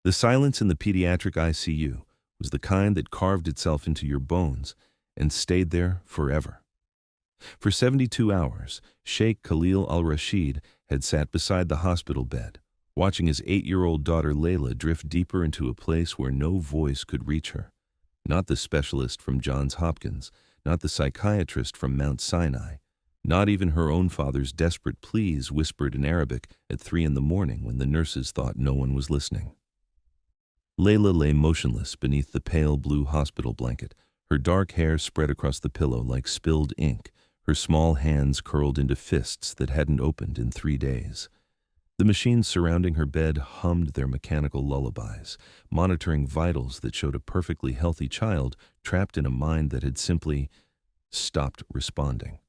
The silence in the pediatric ICU was the kind that carved itself into your bones and stayed there forever. For 72 hours, Sheikh Khalil Al-Rashid had sat beside the hospital bed, watching his 8-year-old daughter Layla drift deeper into a place where no voice could reach her. Not the specialist from Johns Hopkins, not the psychiatrist from Mount Sinai, not even her own father's desperate pleas whispered in Arabic at 3 in the morning when the nurses thought no one was listening. Layla lay motionless beneath the pale blue hospital blanket, her dark hair spread across the pillow like spilled ink, her small hands curled into fists that hadn't opened in 3 days. The machines surrounding her bed hummed their mechanical lullabies, monitoring vitals that showed a perfectly healthy child trapped in a mind that had simply stopped responding.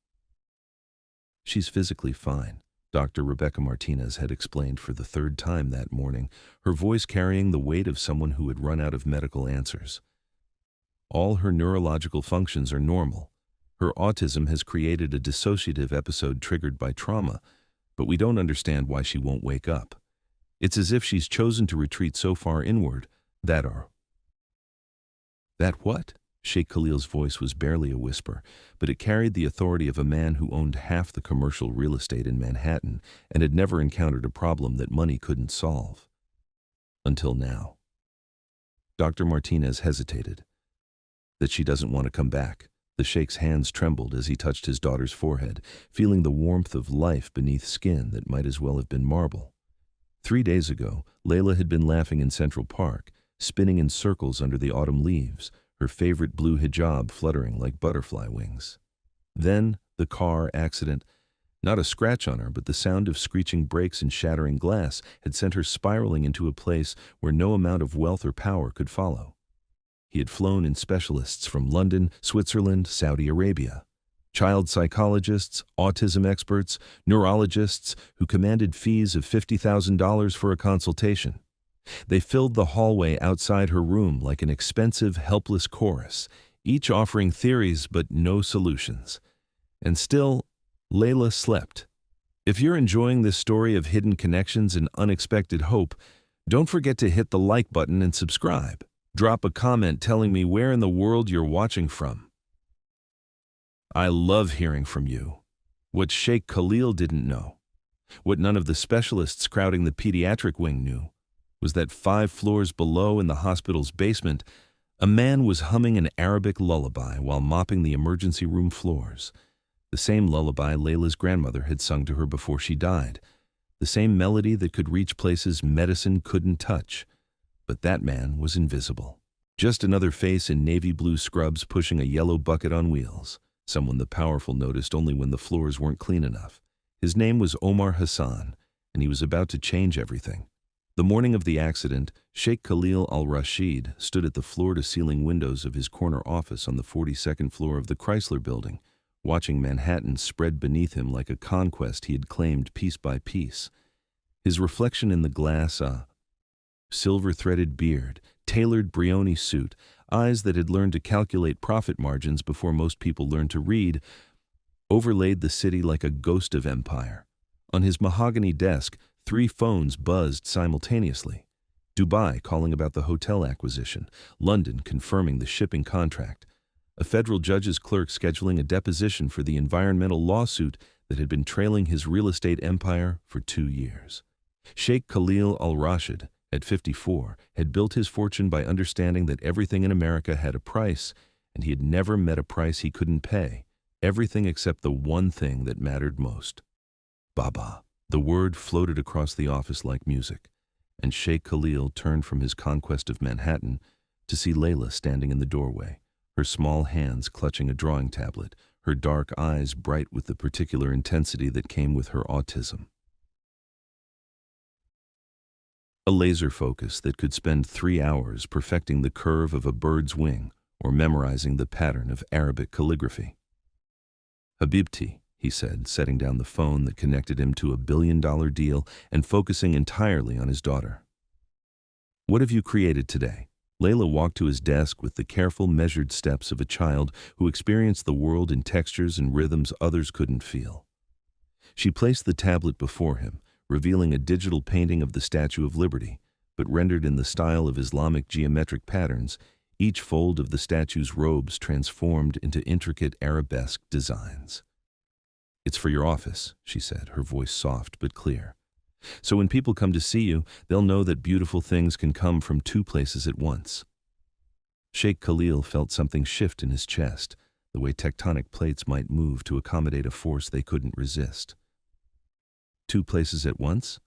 "She's physically fine," Dr. Rebecca Martinez had explained for the 3rd time that morning, her voice carrying the weight of someone who had run out of medical answers. "All her neurological functions are normal. Her autism has created a dissociative episode triggered by trauma, but we don't understand why she won't wake up. It's as if she's chosen to retreat so far inward that our—" "That what?" Sheikh Khalil's voice was barely a whisper, but it carried the authority of a man who owned half the commercial real estate in Manhattan and had never encountered a problem that money couldn't solve. Until now. Dr. Martinez hesitated. "That she doesn't want to come back." The Sheikh's hands trembled as he touched his daughter's forehead, feeling the warmth of life beneath skin that might as well have been marble. 3 days ago, Layla had been laughing in Central Park, spinning in circles under the autumn leaves, her favorite blue hijab fluttering like butterfly wings. Then, the car accident. Not a scratch on her, but the sound of screeching brakes and shattering glass had sent her spiraling into a place where no amount of wealth or power could follow. He had flown in specialists from London, Switzerland, Saudi Arabia. Child psychologists, autism experts, neurologists who commanded fees of $50,000 for a consultation. They filled the hallway outside her room like an expensive, helpless chorus, each offering theories but no solutions. And still, Layla slept. If you're enjoying this story of hidden connections and unexpected hope, don't forget to hit the like button and subscribe. Drop a comment telling me where in the world you're watching from. I love hearing from you. What Sheikh Khalil didn't know, what none of the specialists crowding the pediatric wing knew, was that 5 floors below in the hospital's basement, a man was humming an Arabic lullaby while mopping the emergency room floors. The same lullaby Layla's grandmother had sung to her before she died. The same melody that could reach places medicine couldn't touch. But that man was invisible. Just another face in navy blue scrubs pushing a yellow bucket on wheels. Someone the powerful noticed only when the floors weren't clean enough. His name was Omar Hassan, and he was about to change everything. The morning of the accident, Sheikh Khalil Al-Rashid stood at the floor-to-ceiling windows of his corner office on the 42nd floor of the Chrysler Building, watching Manhattan spread beneath him like a conquest he had claimed piece by piece. His reflection in the glass, silver-threaded beard, tailored Brioni suit, eyes that had learned to calculate profit margins before most people learned to read, overlaid the city like a ghost of empire. On his mahogany desk, 3 phones buzzed simultaneously. Dubai calling about the hotel acquisition, London confirming the shipping contract, a federal judge's clerk scheduling a deposition for the environmental lawsuit that had been trailing his real estate empire for 2 years. Sheikh Khalil Al-Rashid, at 54, had built his fortune by understanding that everything in America had a price, and he had never met a price he couldn't pay, everything except the one thing that mattered most. Baba. The word floated across the office like music, and Sheikh Khalil turned from his conquest of Manhattan to see Layla standing in the doorway, her small hands clutching a drawing tablet, her dark eyes bright with the particular intensity that came with her autism. A laser focus that could spend 3 hours perfecting the curve of a bird's wing or memorizing the pattern of Arabic calligraphy. "Habibti," he said, setting down the phone that connected him to a billion-dollar deal and focusing entirely on his daughter. "What have you created today?" Layla walked to his desk with the careful, measured steps of a child who experienced the world in textures and rhythms others couldn't feel. She placed the tablet before him, revealing a digital painting of the Statue of Liberty, but rendered in the style of Islamic geometric patterns, each fold of the statue's robes transformed into intricate arabesque designs. "It's for your office," she said, her voice soft but clear. "So when people come to see you, they'll know that beautiful things can come from two places at once." Sheikh Khalil felt something shift in his chest, the way tectonic plates might move to accommodate a force they couldn't resist. "Two places at once?"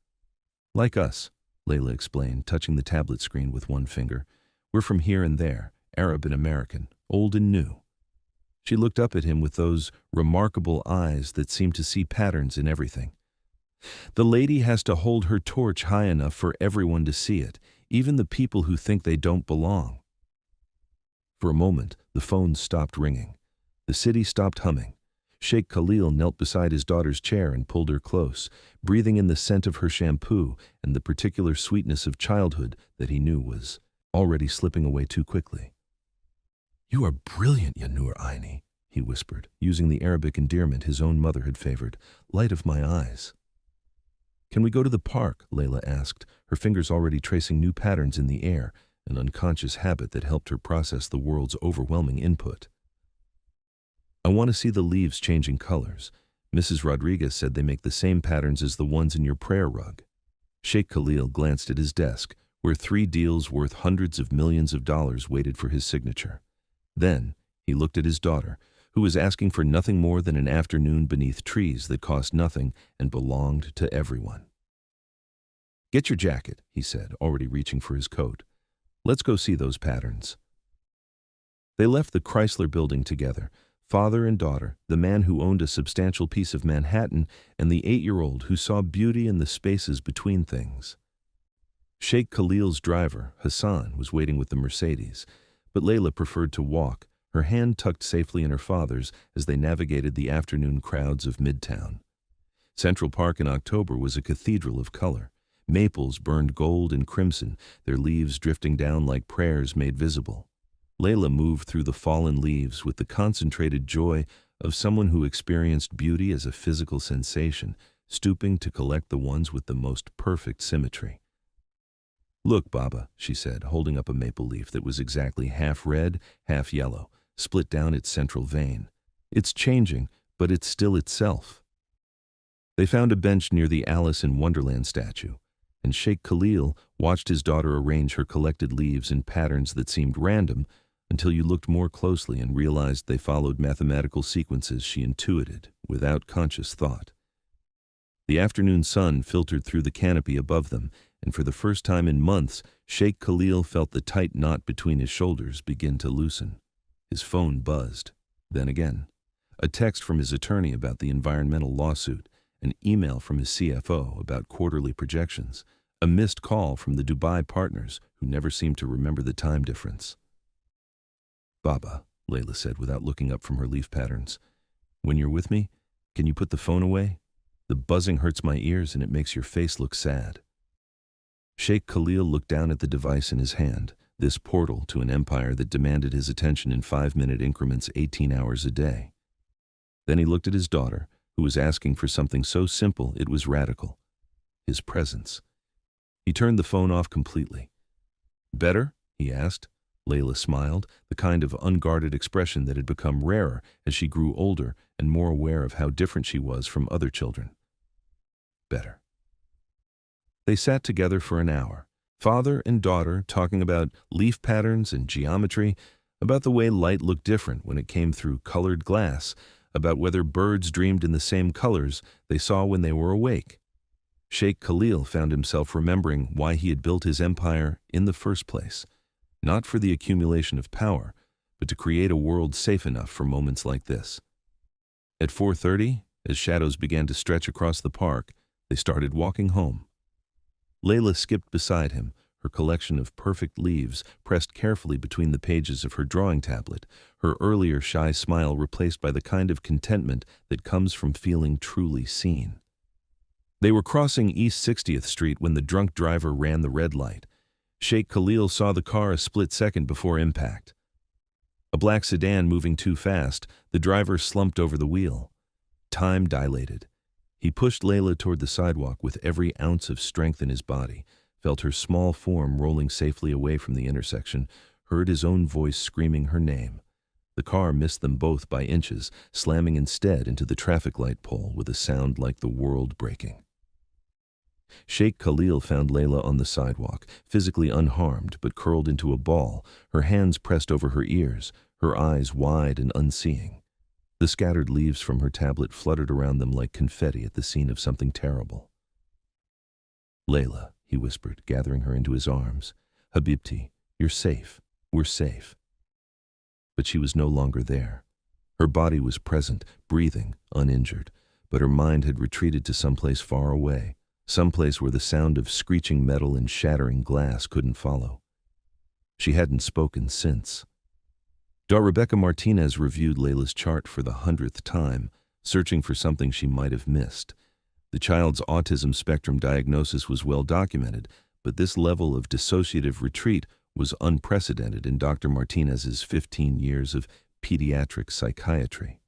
"Like us," Layla explained, touching the tablet screen with one finger. "We're from here and there, Arab and American, old and new." She looked up at him with those remarkable eyes that seemed to see patterns in everything. "The lady has to hold her torch high enough for everyone to see it, even the people who think they don't belong." For a moment, the phone stopped ringing. The city stopped humming. Sheikh Khalil knelt beside his daughter's chair and pulled her close, breathing in the scent of her shampoo and the particular sweetness of childhood that he knew was already slipping away too quickly. "You are brilliant, ya Nur Aini," he whispered, using the Arabic endearment his own mother had favored. "Light of my eyes." "Can we go to the park?" Layla asked, her fingers already tracing new patterns in the air, an unconscious habit that helped her process the world's overwhelming input. "I want to see the leaves changing colors. Mrs. Rodriguez said they make the same patterns as the ones in your prayer rug." Sheikh Khalil glanced at his desk, where 3 deals worth hundreds of millions of dollars waited for his signature. Then he looked at his daughter, who was asking for nothing more than an afternoon beneath trees that cost nothing and belonged to everyone. "Get your jacket," he said, already reaching for his coat. "Let's go see those patterns." They left the Chrysler building together, father and daughter, the man who owned a substantial piece of Manhattan and the 8-year-old who saw beauty in the spaces between things. Sheikh Khalil's driver, Hassan, was waiting with the Mercedes, but Layla preferred to walk, her hand tucked safely in her father's as they navigated the afternoon crowds of Midtown. Central Park in October was a cathedral of color. Maples burned gold and crimson, their leaves drifting down like prayers made visible. Layla moved through the fallen leaves with the concentrated joy of someone who experienced beauty as a physical sensation, stooping to collect the ones with the most perfect symmetry. "Look, Baba," she said, holding up a maple leaf that was exactly half red, half yellow, split down its central vein. "It's changing, but it's still itself." They found a bench near the Alice in Wonderland statue, and Sheikh Khalil watched his daughter arrange her collected leaves in patterns that seemed random until you looked more closely and realized they followed mathematical sequences she intuited without conscious thought. The afternoon sun filtered through the canopy above them, and for the first time in months, Sheikh Khalil felt the tight knot between his shoulders begin to loosen. His phone buzzed. Then again. A text from his attorney about the environmental lawsuit, an email from his CFO about quarterly projections, a missed call from the Dubai partners who never seemed to remember the time difference. "Baba," Layla said without looking up from her leaf patterns, "when you're with me, can you put the phone away? The buzzing hurts my ears and it makes your face look sad." Sheikh Khalil looked down at the device in his hand, this portal to an empire that demanded his attention in 5-minute increments 18 hours a day. Then he looked at his daughter, who was asking for something so simple it was radical: his presence. He turned the phone off completely. "Better?" he asked. Layla smiled, the kind of unguarded expression that had become rarer as she grew older and more aware of how different she was from other children. "Better." They sat together for an hour, father and daughter talking about leaf patterns and geometry, about the way light looked different when it came through colored glass, about whether birds dreamed in the same colors they saw when they were awake. Sheikh Khalil found himself remembering why he had built his empire in the first place, not for the accumulation of power, but to create a world safe enough for moments like this. At 4:30, as shadows began to stretch across the park, they started walking home. Layla skipped beside him, her collection of perfect leaves pressed carefully between the pages of her drawing tablet, her earlier shy smile replaced by the kind of contentment that comes from feeling truly seen. They were crossing East 60th Street when the drunk driver ran the red light. Sheikh Khalil saw the car a split second before impact. A black sedan moving too fast, the driver slumped over the wheel. Time dilated. He pushed Layla toward the sidewalk with every ounce of strength in his body, felt her small form rolling safely away from the intersection, heard his own voice screaming her name. The car missed them both by inches, slamming instead into the traffic light pole with a sound like the world breaking. Sheikh Khalil found Layla on the sidewalk, physically unharmed but curled into a ball, her hands pressed over her ears, her eyes wide and unseeing. The scattered leaves from her tablet fluttered around them like confetti at the scene of something terrible. "Layla," he whispered, gathering her into his arms. "Habibti, you're safe. We're safe." But she was no longer there. Her body was present, breathing, uninjured, but her mind had retreated to someplace far away, someplace where the sound of screeching metal and shattering glass couldn't follow. She hadn't spoken since. Rebecca Martinez reviewed Layla's chart for the 100th time, searching for something she might have missed. The child's autism spectrum diagnosis was well documented, but this level of dissociative retreat was unprecedented in Dr. Martinez's 15 years of pediatric psychiatry.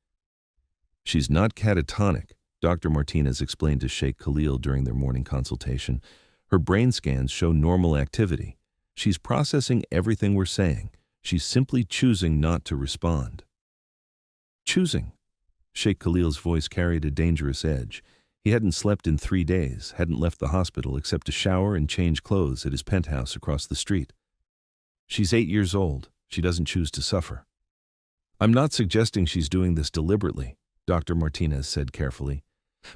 "She's not catatonic," Dr. Martinez explained to Sheikh Khalil during their morning consultation. "Her brain scans show normal activity. She's processing everything we're saying. She's simply choosing not to respond." Choosing? Sheikh Khalil's voice carried a dangerous edge. He hadn't slept in 3 days, hadn't left the hospital except to shower and change clothes at his penthouse across the street. "She's 8 years old. She doesn't choose to suffer." "I'm not suggesting she's doing this deliberately," Dr. Martinez said carefully.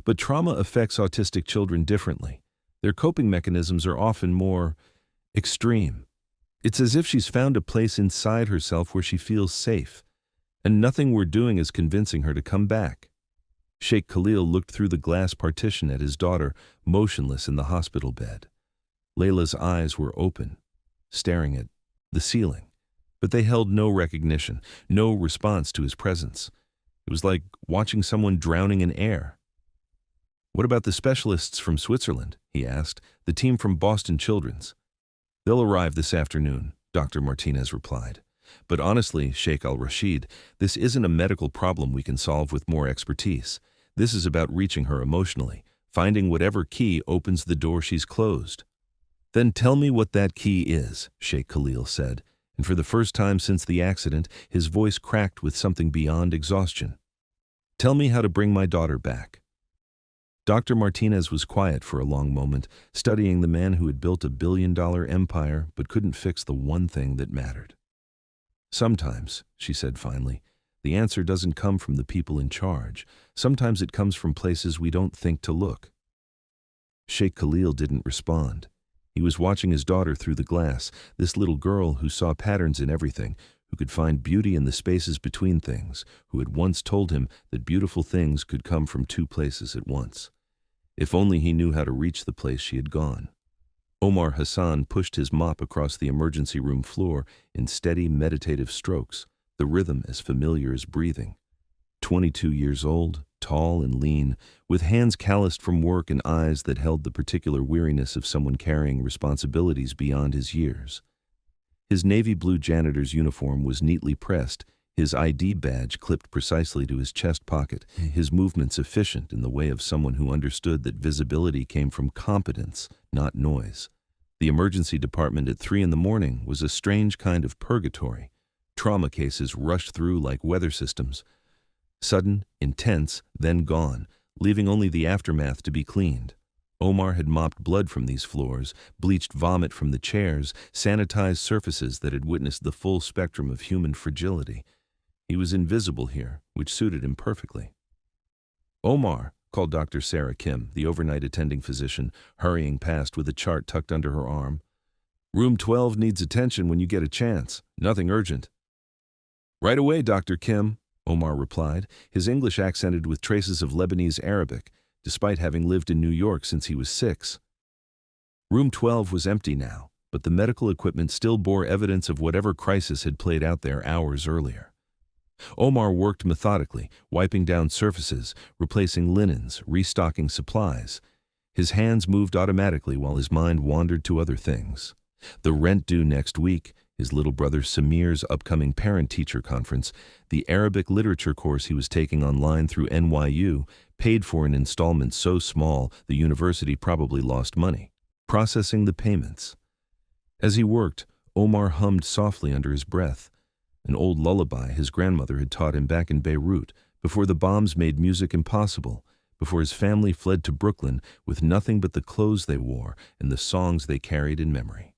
"But trauma affects autistic children differently. Their coping mechanisms are often more extreme. It's as if she's found a place inside herself where she feels safe, and nothing we're doing is convincing her to come back." Sheikh Khalil looked through the glass partition at his daughter, motionless in the hospital bed. Layla's eyes were open, staring at the ceiling, but they held no recognition, no response to his presence. It was like watching someone drowning in air. "What about the specialists from Switzerland?" he asked. "The team from Boston Children's." "They'll arrive this afternoon," Dr. Martinez replied. "But honestly, Sheikh Al-Rashid, this isn't a medical problem we can solve with more expertise. This is about reaching her emotionally, finding whatever key opens the door she's closed." "Then tell me what that key is," Sheikh Khalil said, and for the first time since the accident, his voice cracked with something beyond exhaustion. "Tell me how to bring my daughter back." Dr. Martinez was quiet for a long moment, studying the man who had built a billion-dollar empire but couldn't fix the one thing that mattered. "Sometimes," she said finally, "the answer doesn't come from the people in charge. Sometimes it comes from places we don't think to look." Sheikh Khalil didn't respond. He was watching his daughter through the glass, this little girl who saw patterns in everything, who could find beauty in the spaces between things, who had once told him that beautiful things could come from 2 places at once. If only he knew how to reach the place she had gone. Omar Hassan pushed his mop across the emergency room floor in steady, meditative strokes, the rhythm as familiar as breathing. 22 years old, tall and lean, with hands calloused from work and eyes that held the particular weariness of someone carrying responsibilities beyond his years. His navy blue janitor's uniform was neatly pressed, his ID badge clipped precisely to his chest pocket, his movements efficient in the way of someone who understood that visibility came from competence, not noise. The emergency department at 3 in the morning was a strange kind of purgatory. Trauma cases rushed through like weather systems. Sudden, intense, then gone, leaving only the aftermath to be cleaned. Omar had mopped blood from these floors, bleached vomit from the chairs, sanitized surfaces that had witnessed the full spectrum of human fragility. He was invisible here, which suited him perfectly. "Omar," called Dr. Sarah Kim, the overnight attending physician, hurrying past with a chart tucked under her arm. "Room 12 needs attention when you get a chance. Nothing urgent." "Right away, Dr. Kim," Omar replied, his English accented with traces of Lebanese Arabic, despite having lived in New York since he was 6. Room 12 was empty now, but the medical equipment still bore evidence of whatever crisis had played out there hours earlier. Omar worked methodically, wiping down surfaces, replacing linens, restocking supplies. His hands moved automatically while his mind wandered to other things. The rent due next week, his little brother Samir's upcoming parent-teacher conference, the Arabic literature course he was taking online through NYU, paid for in installments so small the university probably lost money. processing the payments. As he worked, Omar hummed softly under his breath, an old lullaby his grandmother had taught him back in Beirut, before the bombs made music impossible, before his family fled to Brooklyn with nothing but the clothes they wore and the songs they carried in memory.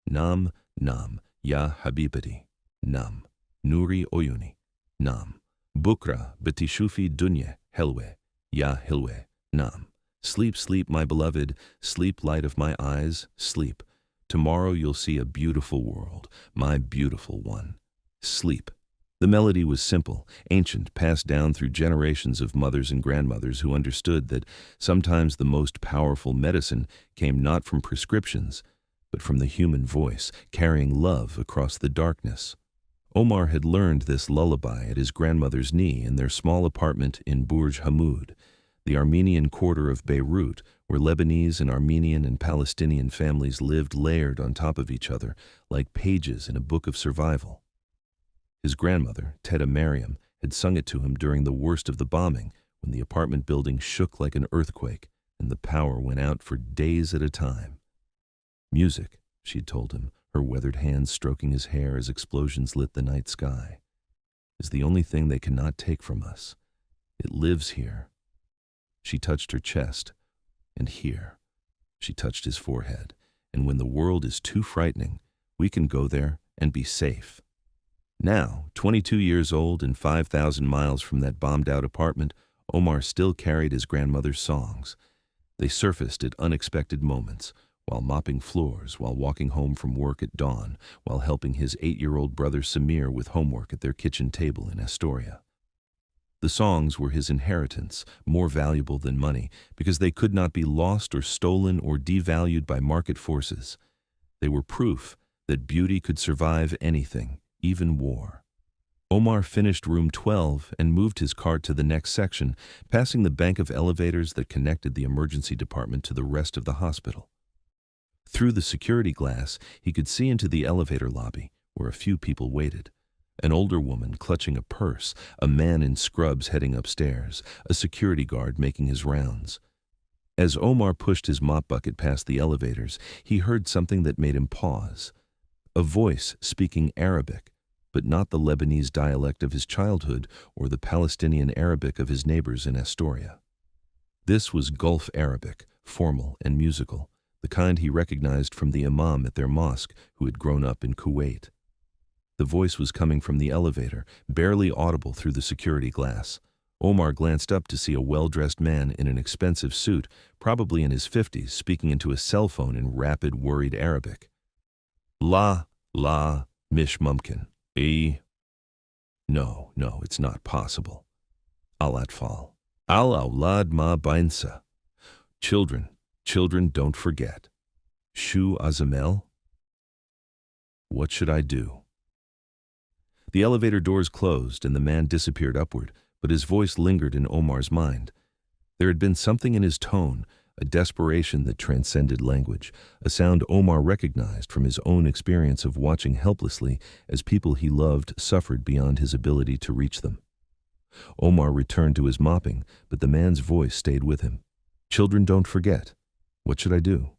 Nam, Nam, Ya Habibati, Nam, Nuri Oyuni, Nam, Bukra Betishufi Dunya, Helwe, Ya Hilwe, Nam. Sleep, sleep, my beloved, sleep, light of my eyes, sleep. Tomorrow you'll see a beautiful world, my beautiful one. Sleep. The melody was simple, ancient, passed down through generations of mothers and grandmothers who understood that sometimes the most powerful medicine came not from prescriptions, but from the human voice, carrying love across the darkness. Omar had learned this lullaby at his grandmother's knee in their small apartment in Burj Hamoud, the Armenian quarter of Beirut, where Lebanese and Armenian and Palestinian families lived layered on top of each other like pages in a book of survival. His grandmother, Teta Mariam, had sung it to him during the worst of the bombing, when the apartment building shook like an earthquake and the power went out for days at a time. Music, she had told him, her weathered hands stroking his hair as explosions lit the night sky, is the only thing they cannot take from us. It lives here. She touched her chest, and here. She touched his forehead, and when the world is too frightening, we can go there and be safe. Now, 22 years old and 5,000 miles from that bombed-out apartment, Omar still carried his grandmother's songs. They surfaced at unexpected moments, while mopping floors, while walking home from work at dawn, while helping his 8-year-old brother Samir with homework at their kitchen table in Astoria. The songs were his inheritance, more valuable than money, because they could not be lost or stolen or devalued by market forces. They were proof that beauty could survive anything, even war. Omar finished room 12 and moved his cart to the next section, passing the bank of elevators that connected the emergency department to the rest of the hospital. Through the security glass, he could see into the elevator lobby, where a few people waited. An older woman clutching a purse, a man in scrubs heading upstairs, a security guard making his rounds. As Omar pushed his mop bucket past the elevators, he heard something that made him pause. A voice speaking Arabic, but not the Lebanese dialect of his childhood or the Palestinian Arabic of his neighbors in Astoria. This was Gulf Arabic, formal and musical, the kind he recognized from the imam at their mosque who had grown up in Kuwait. The voice was coming from the elevator, barely audible through the security glass. Omar glanced up to see a well-dressed man in an expensive suit, probably in his 50s, speaking into a cell phone in rapid, worried Arabic. La, mish mumkin. No, it's not possible. Al-Atfal. Al-Awlad ma bainsa. Children, don't forget. Shu Azamel? What should I do? The elevator doors closed and the man disappeared upward, but his voice lingered in Omar's mind. There had been something in his tone, a desperation that transcended language, a sound Omar recognized from his own experience of watching helplessly as people he loved suffered beyond his ability to reach them. Omar returned to his mopping, but the man's voice stayed with him. Children, don't forget. What should I do?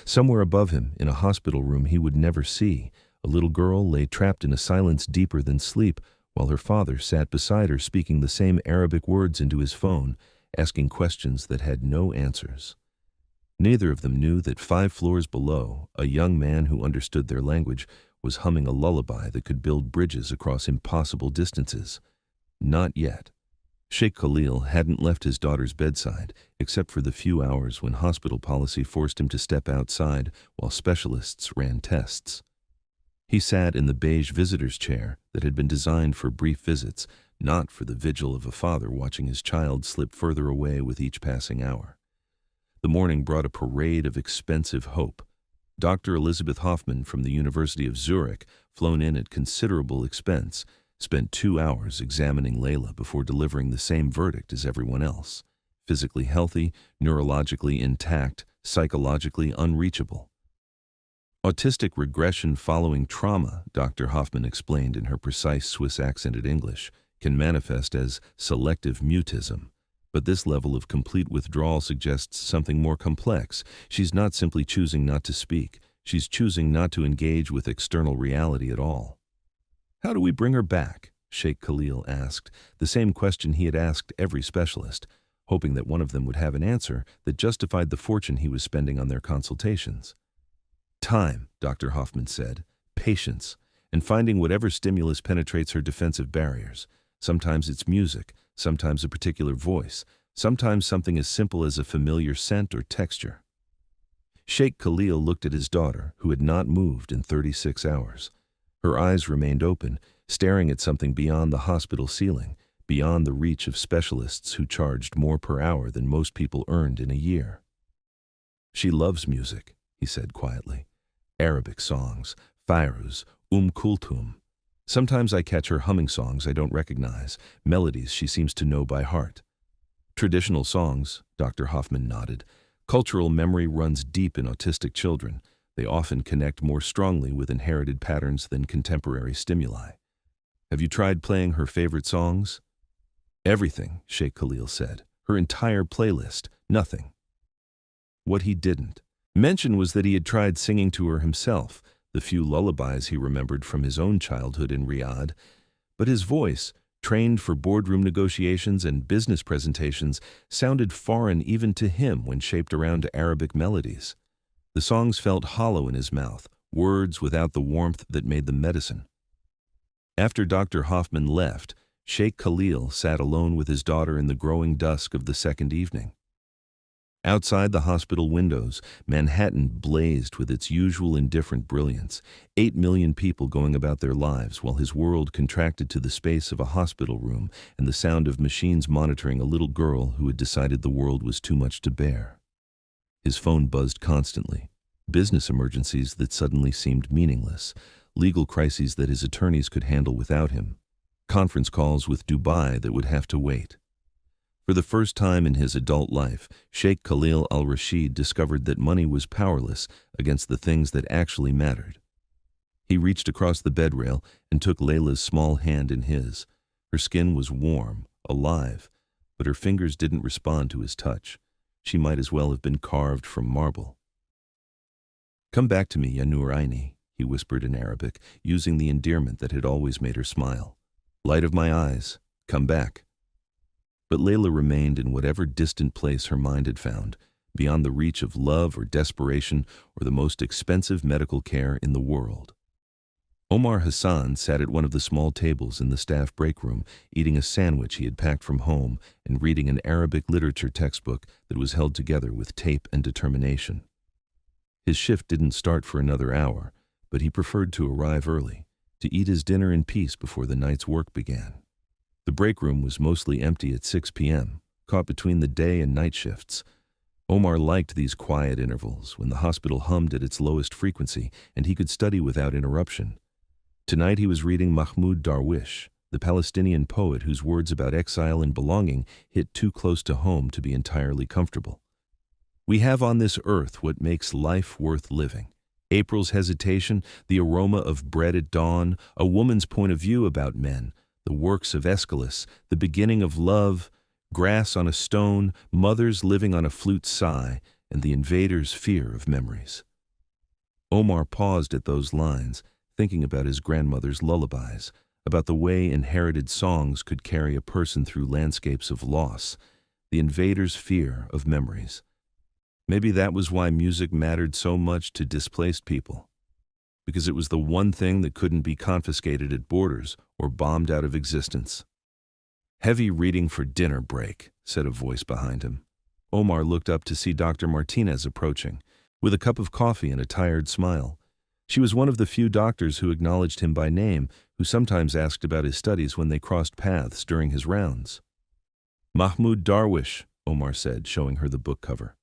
Somewhere above him, in a hospital room he would never see, a little girl lay trapped in a silence deeper than sleep, while her father sat beside her speaking the same Arabic words into his phone, asking questions that had no answers. Neither of them knew that 5 floors below, a young man who understood their language was humming a lullaby that could build bridges across impossible distances. Not yet. Sheikh Khalil hadn't left his daughter's bedside, except for the few hours when hospital policy forced him to step outside while specialists ran tests. He sat in the beige visitor's chair that had been designed for brief visits, not for the vigil of a father watching his child slip further away with each passing hour. The morning brought a parade of expensive hope. Dr. Elizabeth Hoffman from the University of Zurich, flown in at considerable expense, spent 2 hours examining Layla before delivering the same verdict as everyone else: physically healthy, neurologically intact, psychologically unreachable. Autistic regression following trauma, Dr. Hoffman explained in her precise Swiss-accented English, can manifest as selective mutism, But this level of complete withdrawal suggests something more complex. She's not simply choosing not to speak. She's choosing not to engage with external reality at all. "How do we bring her back?" Sheikh Khalil asked, the same question he had asked every specialist, hoping that one of them would have an answer that justified the fortune he was spending on their consultations. "Time," Dr. Hoffman said, "patience, and finding whatever stimulus penetrates her defensive barriers. Sometimes it's music, sometimes a particular voice, sometimes something as simple as a familiar scent or texture." Sheikh Khalil looked at his daughter, who had not moved in 36 hours. Her eyes remained open, staring at something beyond the hospital ceiling, beyond the reach of specialists who charged more per hour than most people earned in a year. "She loves music," he said quietly. "Arabic songs, Fairuz, Kulthum. Sometimes I catch her humming songs I don't recognize, melodies she seems to know by heart." "Traditional songs," Dr. Hoffman nodded. "Cultural memory runs deep in autistic children. They often connect more strongly with inherited patterns than contemporary stimuli." "Have you tried playing her favorite songs?" "Everything," Sheikh Khalil said. "Her entire playlist, nothing." What he didn't mention was that he had tried singing to her himself, the few lullabies he remembered from his own childhood in Riyadh. But his voice, trained for boardroom negotiations and business presentations, sounded foreign even to him when shaped around Arabic melodies. The songs felt hollow in his mouth, words without the warmth that made them medicine. After Dr. Hoffman left, Sheikh Khalil sat alone with his daughter in the growing dusk of the second evening. Outside the hospital windows, Manhattan blazed with its usual indifferent brilliance, 8 million people going about their lives while his world contracted to the space of a hospital room and the sound of machines monitoring a little girl who had decided the world was too much to bear. His phone buzzed constantly. Business emergencies that suddenly seemed meaningless, legal crises that his attorneys could handle without him, conference calls with Dubai that would have to wait. For the first time in his adult life, Sheikh Khalil Al-Rashid discovered that money was powerless against the things that actually mattered. He reached across the bed rail and took Layla's small hand in his. Her skin was warm, alive, but her fingers didn't respond to his touch. She might as well have been carved from marble. "Come back to me, Ya Nur Aini," he whispered in Arabic, using the endearment that had always made her smile. "Light of my eyes, come back." But Layla remained in whatever distant place her mind had found, beyond the reach of love or desperation or the most expensive medical care in the world. Omar Hassan sat at one of the small tables in the staff break room, eating a sandwich he had packed from home and reading an Arabic literature textbook that was held together with tape and determination. His shift didn't start for another hour, but he preferred to arrive early, to eat his dinner in peace before the night's work began. The break room was mostly empty at 6 p.m., caught between the day and night shifts. Omar liked these quiet intervals when the hospital hummed at its lowest frequency and he could study without interruption. Tonight he was reading Mahmoud Darwish, the Palestinian poet whose words about exile and belonging hit too close to home to be entirely comfortable. "We have on this earth what makes life worth living. April's hesitation, the aroma of bread at dawn, a woman's point of view about men, the works of Aeschylus, the beginning of love, grass on a stone, mothers living on a flute sigh, and the invader's fear of memories." Omar paused at those lines, thinking about his grandmother's lullabies, about the way inherited songs could carry a person through landscapes of loss, the invader's fear of memories. Maybe that was why music mattered so much to displaced people, because it was the one thing that couldn't be confiscated at borders or bombed out of existence. "Heavy reading for dinner break," said a voice behind him. Omar looked up to see Dr. Martinez approaching, with a cup of coffee and a tired smile. She was one of the few doctors who acknowledged him by name, who sometimes asked about his studies when they crossed paths during his rounds. "Mahmoud Darwish," Omar said, showing her the book cover.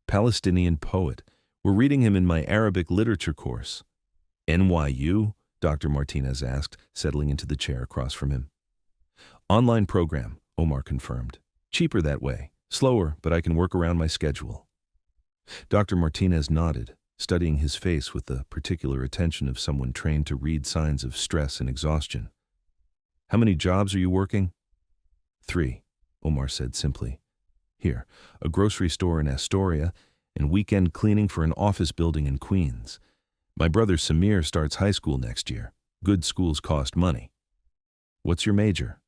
"Palestinian poet. We're reading him in my Arabic literature course." "NYU?" Dr. Martinez asked, settling into the chair across from him. "Online program," Omar confirmed. "Cheaper that way. Slower, but I can work around my schedule." Dr. Martinez nodded, studying his face with the particular attention of someone trained to read signs of stress and exhaustion. "How many jobs are you working?" 3, Omar said simply. here, a grocery store in Astoria, and weekend cleaning for an office building in Queens. My brother Samir starts high school next year. Good schools cost money. What's your major?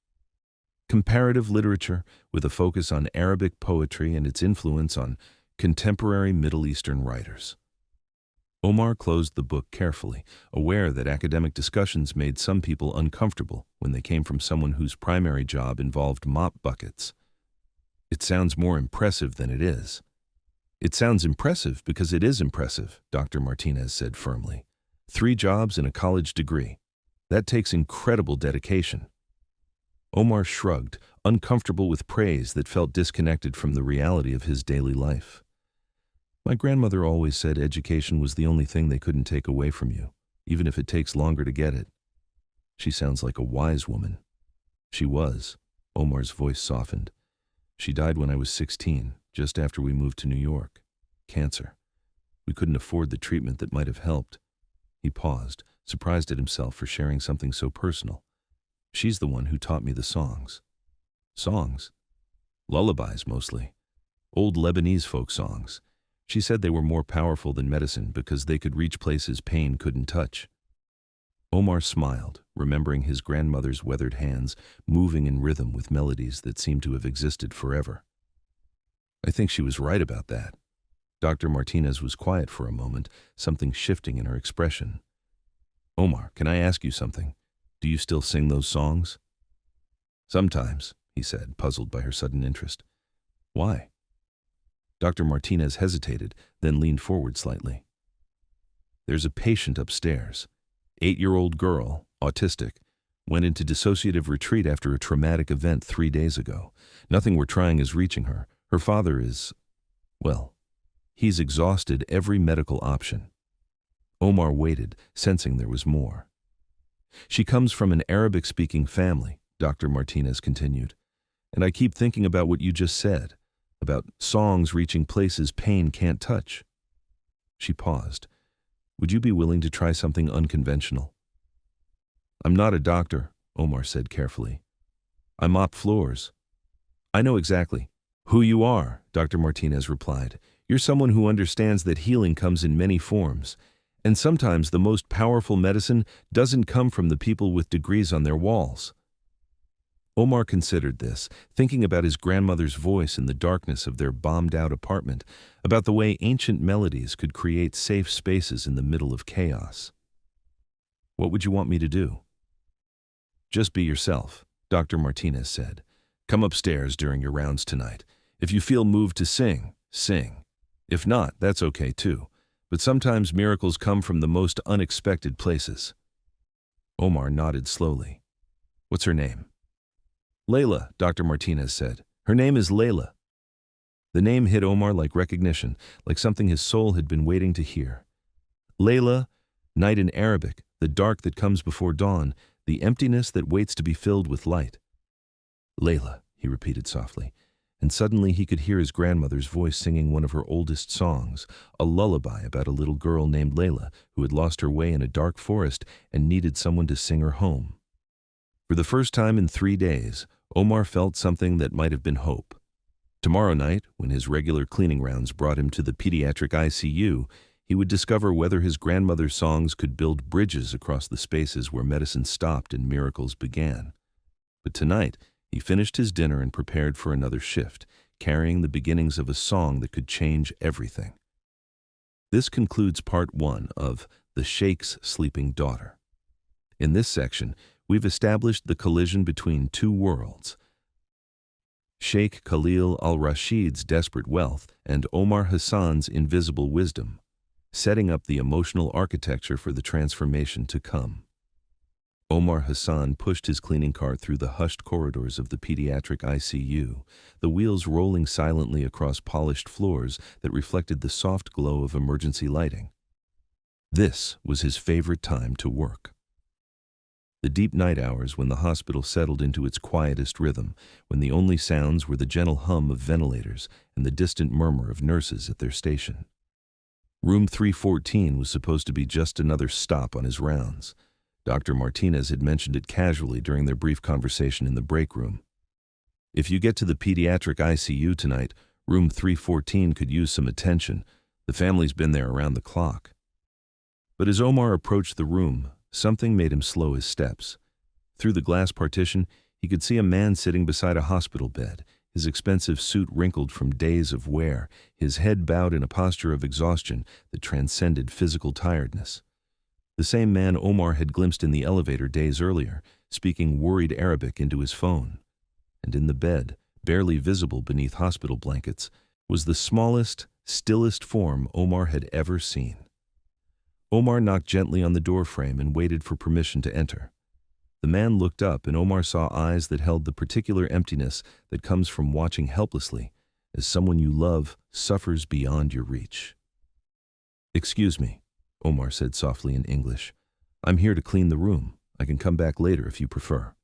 Comparative literature, with a focus on Arabic poetry and its influence on contemporary Middle Eastern writers. Omar closed the book carefully, aware that academic discussions made some people uncomfortable when they came from someone whose primary job involved mop buckets. It sounds more impressive than it is. It sounds impressive because it is impressive, Dr. Martinez said firmly. 3 jobs and a college degree. That takes incredible dedication. Omar shrugged, uncomfortable with praise that felt disconnected from the reality of his daily life. My grandmother always said education was the only thing they couldn't take away from you, even if it takes longer to get it. She sounds like a wise woman. She was. Omar's voice softened. She died when I was 16, just after we moved to New York. Cancer. We couldn't afford the treatment that might have helped. He paused, surprised at himself for sharing something so personal. She's the one who taught me the songs. Songs? Lullabies, mostly. Old Lebanese folk songs. She said they were more powerful than medicine because they could reach places pain couldn't touch. Omar smiled, remembering his grandmother's weathered hands moving in rhythm with melodies that seemed to have existed forever. I think she was right about that. Dr. Martinez was quiet for a moment, something shifting in her expression. Omar, can I ask you something? Do you still sing those songs? Sometimes, he said, puzzled by her sudden interest. Why? Dr. Martinez hesitated, then leaned forward slightly. There's a patient upstairs. 8-year-old girl, autistic, went into dissociative retreat after a traumatic event 3 days ago. Nothing we're trying is reaching her. Her father is, well, he's exhausted every medical option. Omar waited, sensing there was more. She comes from an Arabic-speaking family, Dr. Martinez continued. And I keep thinking about what you just said, about songs reaching places pain can't touch. She paused. Would you be willing to try something unconventional? I'm not a doctor, Omar said carefully. I mop floors. I know exactly who you are, Dr. Martinez replied. You're someone who understands that healing comes in many forms. And sometimes the most powerful medicine doesn't come from the people with degrees on their walls. Omar considered this, thinking about his grandmother's voice in the darkness of their bombed-out apartment, about the way ancient melodies could create safe spaces in the middle of chaos. What would you want me to do? Just be yourself, Dr. Martinez said. Come upstairs during your rounds tonight. If you feel moved to sing, sing. If not, that's okay too. But sometimes miracles come from the most unexpected places. Omar nodded slowly. What's her name? Layla, Dr. Martinez said. Her name is Layla. The name hit Omar like recognition, like something his soul had been waiting to hear. Layla, night in Arabic, the dark that comes before dawn, the emptiness that waits to be filled with light. Layla, he repeated softly, and suddenly he could hear his grandmother's voice singing one of her oldest songs, a lullaby about a little girl named Layla who had lost her way in a dark forest and needed someone to sing her home. For the first time in 3 days, Omar felt something that might have been hope. Tomorrow night, when his regular cleaning rounds brought him to the pediatric ICU, he would discover whether his grandmother's songs could build bridges across the spaces where medicine stopped and miracles began. But tonight, he finished his dinner and prepared for another shift, carrying the beginnings of a song that could change everything. This concludes part 1 of The Sheikh's Sleeping Daughter. In this section, we've established the collision between 2 worlds, Sheikh Khalil Al-Rashid's desperate wealth and Omar Hassan's invisible wisdom, setting up the emotional architecture for the transformation to come. Omar Hassan pushed his cleaning cart through the hushed corridors of the pediatric ICU, the wheels rolling silently across polished floors that reflected the soft glow of emergency lighting. This was his favorite time to work. The deep night hours when the hospital settled into its quietest rhythm, when the only sounds were the gentle hum of ventilators and the distant murmur of nurses at their station. Room 314 was supposed to be just another stop on his rounds. Dr. Martinez had mentioned it casually during their brief conversation in the break room. If you get to the pediatric ICU tonight, room 314 could use some attention. The family's been there around the clock. But as Omar approached the room, something made him slow his steps. Through the glass partition, he could see a man sitting beside a hospital bed, his expensive suit wrinkled from days of wear, his head bowed in a posture of exhaustion that transcended physical tiredness. The same man Omar had glimpsed in the elevator days earlier, speaking worried Arabic into his phone. And in the bed, barely visible beneath hospital blankets, was the smallest, stillest form Omar had ever seen. Omar knocked gently on the doorframe and waited for permission to enter. The man looked up, and Omar saw eyes that held the particular emptiness that comes from watching helplessly as someone you love suffers beyond your reach. "Excuse me," Omar said softly in English. "I'm here to clean the room. I can come back later if you prefer."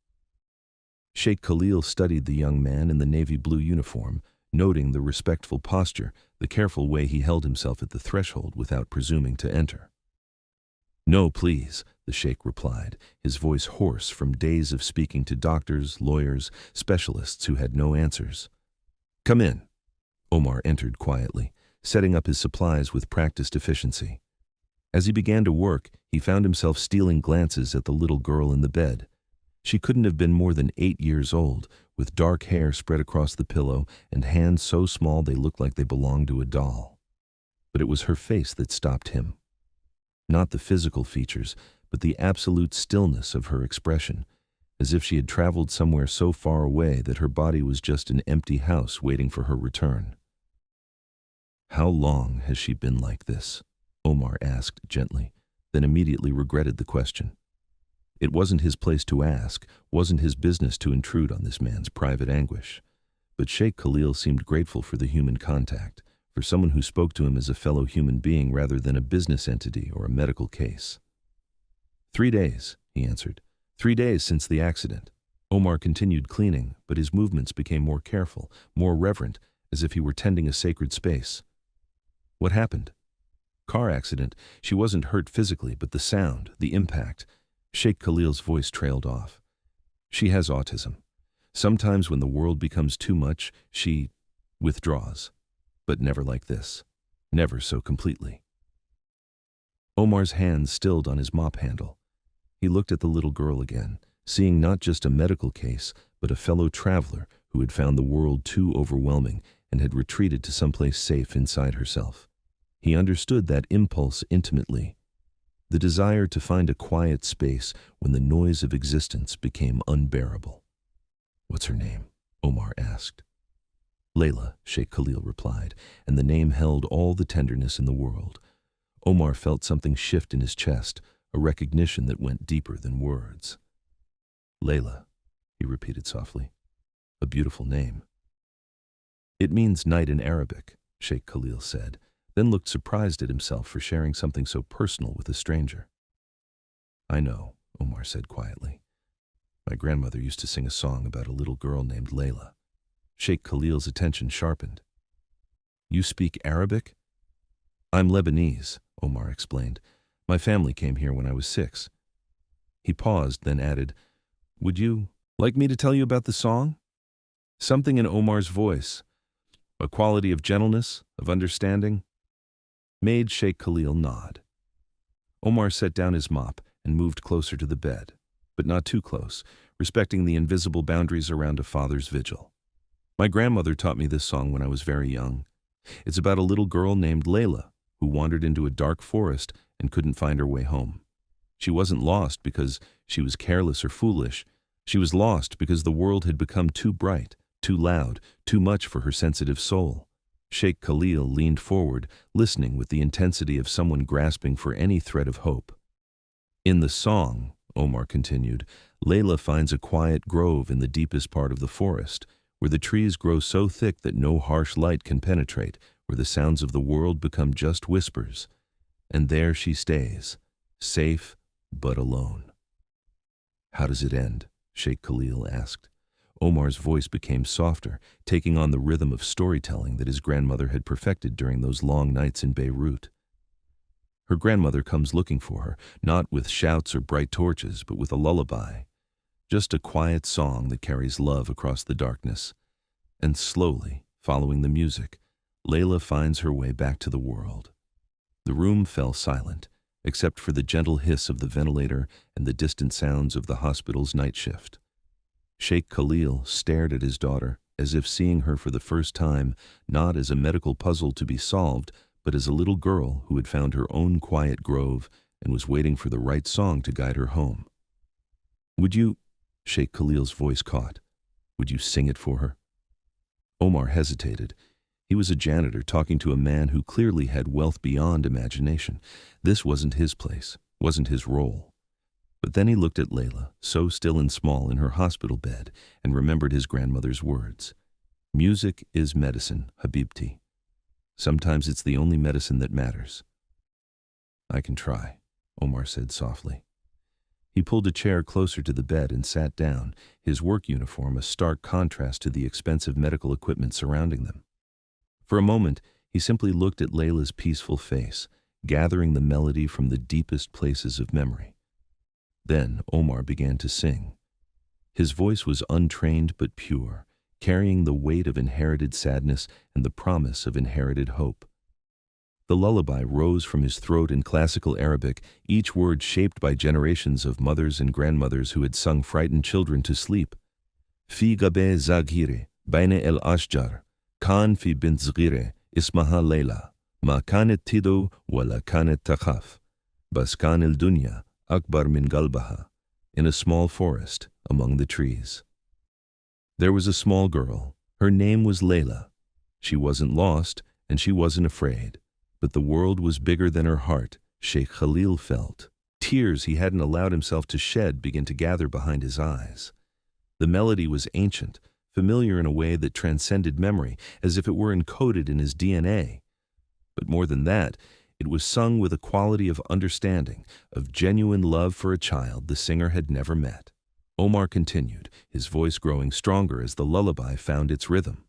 Sheikh Khalil studied the young man in the navy blue uniform, noting the respectful posture, the careful way he held himself at the threshold without presuming to enter. "No, please," the sheikh replied, his voice hoarse from days of speaking to doctors, lawyers, specialists who had no answers. "Come in." Omar entered quietly, setting up his supplies with practiced efficiency. As he began to work, he found himself stealing glances at the little girl in the bed. She couldn't have been more than 8 years old, with dark hair spread across the pillow and hands so small they looked like they belonged to a doll. But it was her face that stopped him. Not the physical features, but the absolute stillness of her expression, as if she had traveled somewhere so far away that her body was just an empty house waiting for her return. "How long has she been like this?" Omar asked gently, then immediately regretted the question. It wasn't his place to ask, wasn't his business to intrude on this man's private anguish. But Sheikh Khalil seemed grateful for the human contact, for someone who spoke to him as a fellow human being rather than a business entity or a medical case. 3 days, he answered. 3 days since the accident." Omar continued cleaning, but his movements became more careful, more reverent, as if he were tending a sacred space. "What happened?" "Car accident. She wasn't hurt physically, but the sound, the impact." Sheikh Khalil's voice trailed off. "She has autism. Sometimes when the world becomes too much, she withdraws. But never like this. Never so completely." Omar's hand stilled on his mop handle. He looked at the little girl again, seeing not just a medical case, but a fellow traveler who had found the world too overwhelming and had retreated to someplace safe inside herself. He understood that impulse intimately, the desire to find a quiet space when the noise of existence became unbearable. "What's her name?" Omar asked. "Layla," Sheikh Khalil replied, and the name held all the tenderness in the world. Omar felt something shift in his chest, a recognition that went deeper than words. "Layla," he repeated softly. "A beautiful name." "It means night in Arabic," Sheikh Khalil said, then looked surprised at himself for sharing something so personal with a stranger. "I know," Omar said quietly. "My grandmother used to sing a song about a little girl named Layla." Sheikh Khalil's attention sharpened. "You speak Arabic?" "I'm Lebanese," Omar explained. "My family came here when I was 6. He paused, then added, "Would you like me to tell you about the song?" Something in Omar's voice, a quality of gentleness, of understanding, made Sheikh Khalil nod. Omar set down his mop and moved closer to the bed, but not too close, respecting the invisible boundaries around a father's vigil. "My grandmother taught me this song when I was very young. It's about a little girl named Layla who wandered into a dark forest and couldn't find her way home. She wasn't lost because she was careless or foolish. She was lost because the world had become too bright, too loud, too much for her sensitive soul." Sheikh Khalil leaned forward, listening with the intensity of someone grasping for any thread of hope. "In the song," Omar continued, "Layla finds a quiet grove in the deepest part of the forest, where the trees grow so thick that no harsh light can penetrate, where the sounds of the world become just whispers. And there she stays, safe but alone." "How does it end?" Sheikh Khalil asked. Omar's voice became softer, taking on the rhythm of storytelling that his grandmother had perfected during those long nights in Beirut. "Her grandmother comes looking for her, not with shouts or bright torches, but with a lullaby. just a quiet song that carries love across the darkness. And slowly, following the music, Layla finds her way back to the world. The room fell silent, except for the gentle hiss of the ventilator and the distant sounds of the hospital's night shift. Sheikh Khalil stared at his daughter, as if seeing her for the first time, not as a medical puzzle to be solved, but as a little girl who had found her own quiet grove and was waiting for the right song to guide her home. "Would you," Sheikh Khalil's voice caught, "would you sing it for her?" Omar hesitated. He was a janitor talking to a man who clearly had wealth beyond imagination. This wasn't his place, wasn't his role. But then he looked at Layla, so still and small in her hospital bed, and remembered his grandmother's words. "Music is medicine, Habibti. Sometimes it's the only medicine that matters." "I can try," Omar said softly. He pulled a chair closer to the bed and sat down, his work uniform a stark contrast to the expensive medical equipment surrounding them. For a moment, he simply looked at Layla's peaceful face, gathering the melody from the deepest places of memory. Then Omar began to sing. His voice was untrained but pure, carrying the weight of inherited sadness and the promise of inherited hope. The lullaby rose from his throat in classical Arabic, each word shaped by generations of mothers and grandmothers who had sung frightened children to sleep. "Fi gabe zaghire, baine el ashjar, kan fi bint zghire, ismaha Layla, ma kanet tido wala kanet takhaf, bas kan el dunya, akbar min galbaha," in a small forest among the trees. There was a small girl. Her name was Layla. She wasn't lost, and she wasn't afraid. But the world was bigger than her heart, Sheikh Khalil felt. Tears he hadn't allowed himself to shed began to gather behind his eyes. The melody was ancient, familiar in a way that transcended memory, as if it were encoded in his DNA. But more than that, it was sung with a quality of understanding, of genuine love for a child the singer had never met. Omar continued, his voice growing stronger as the lullaby found its rhythm.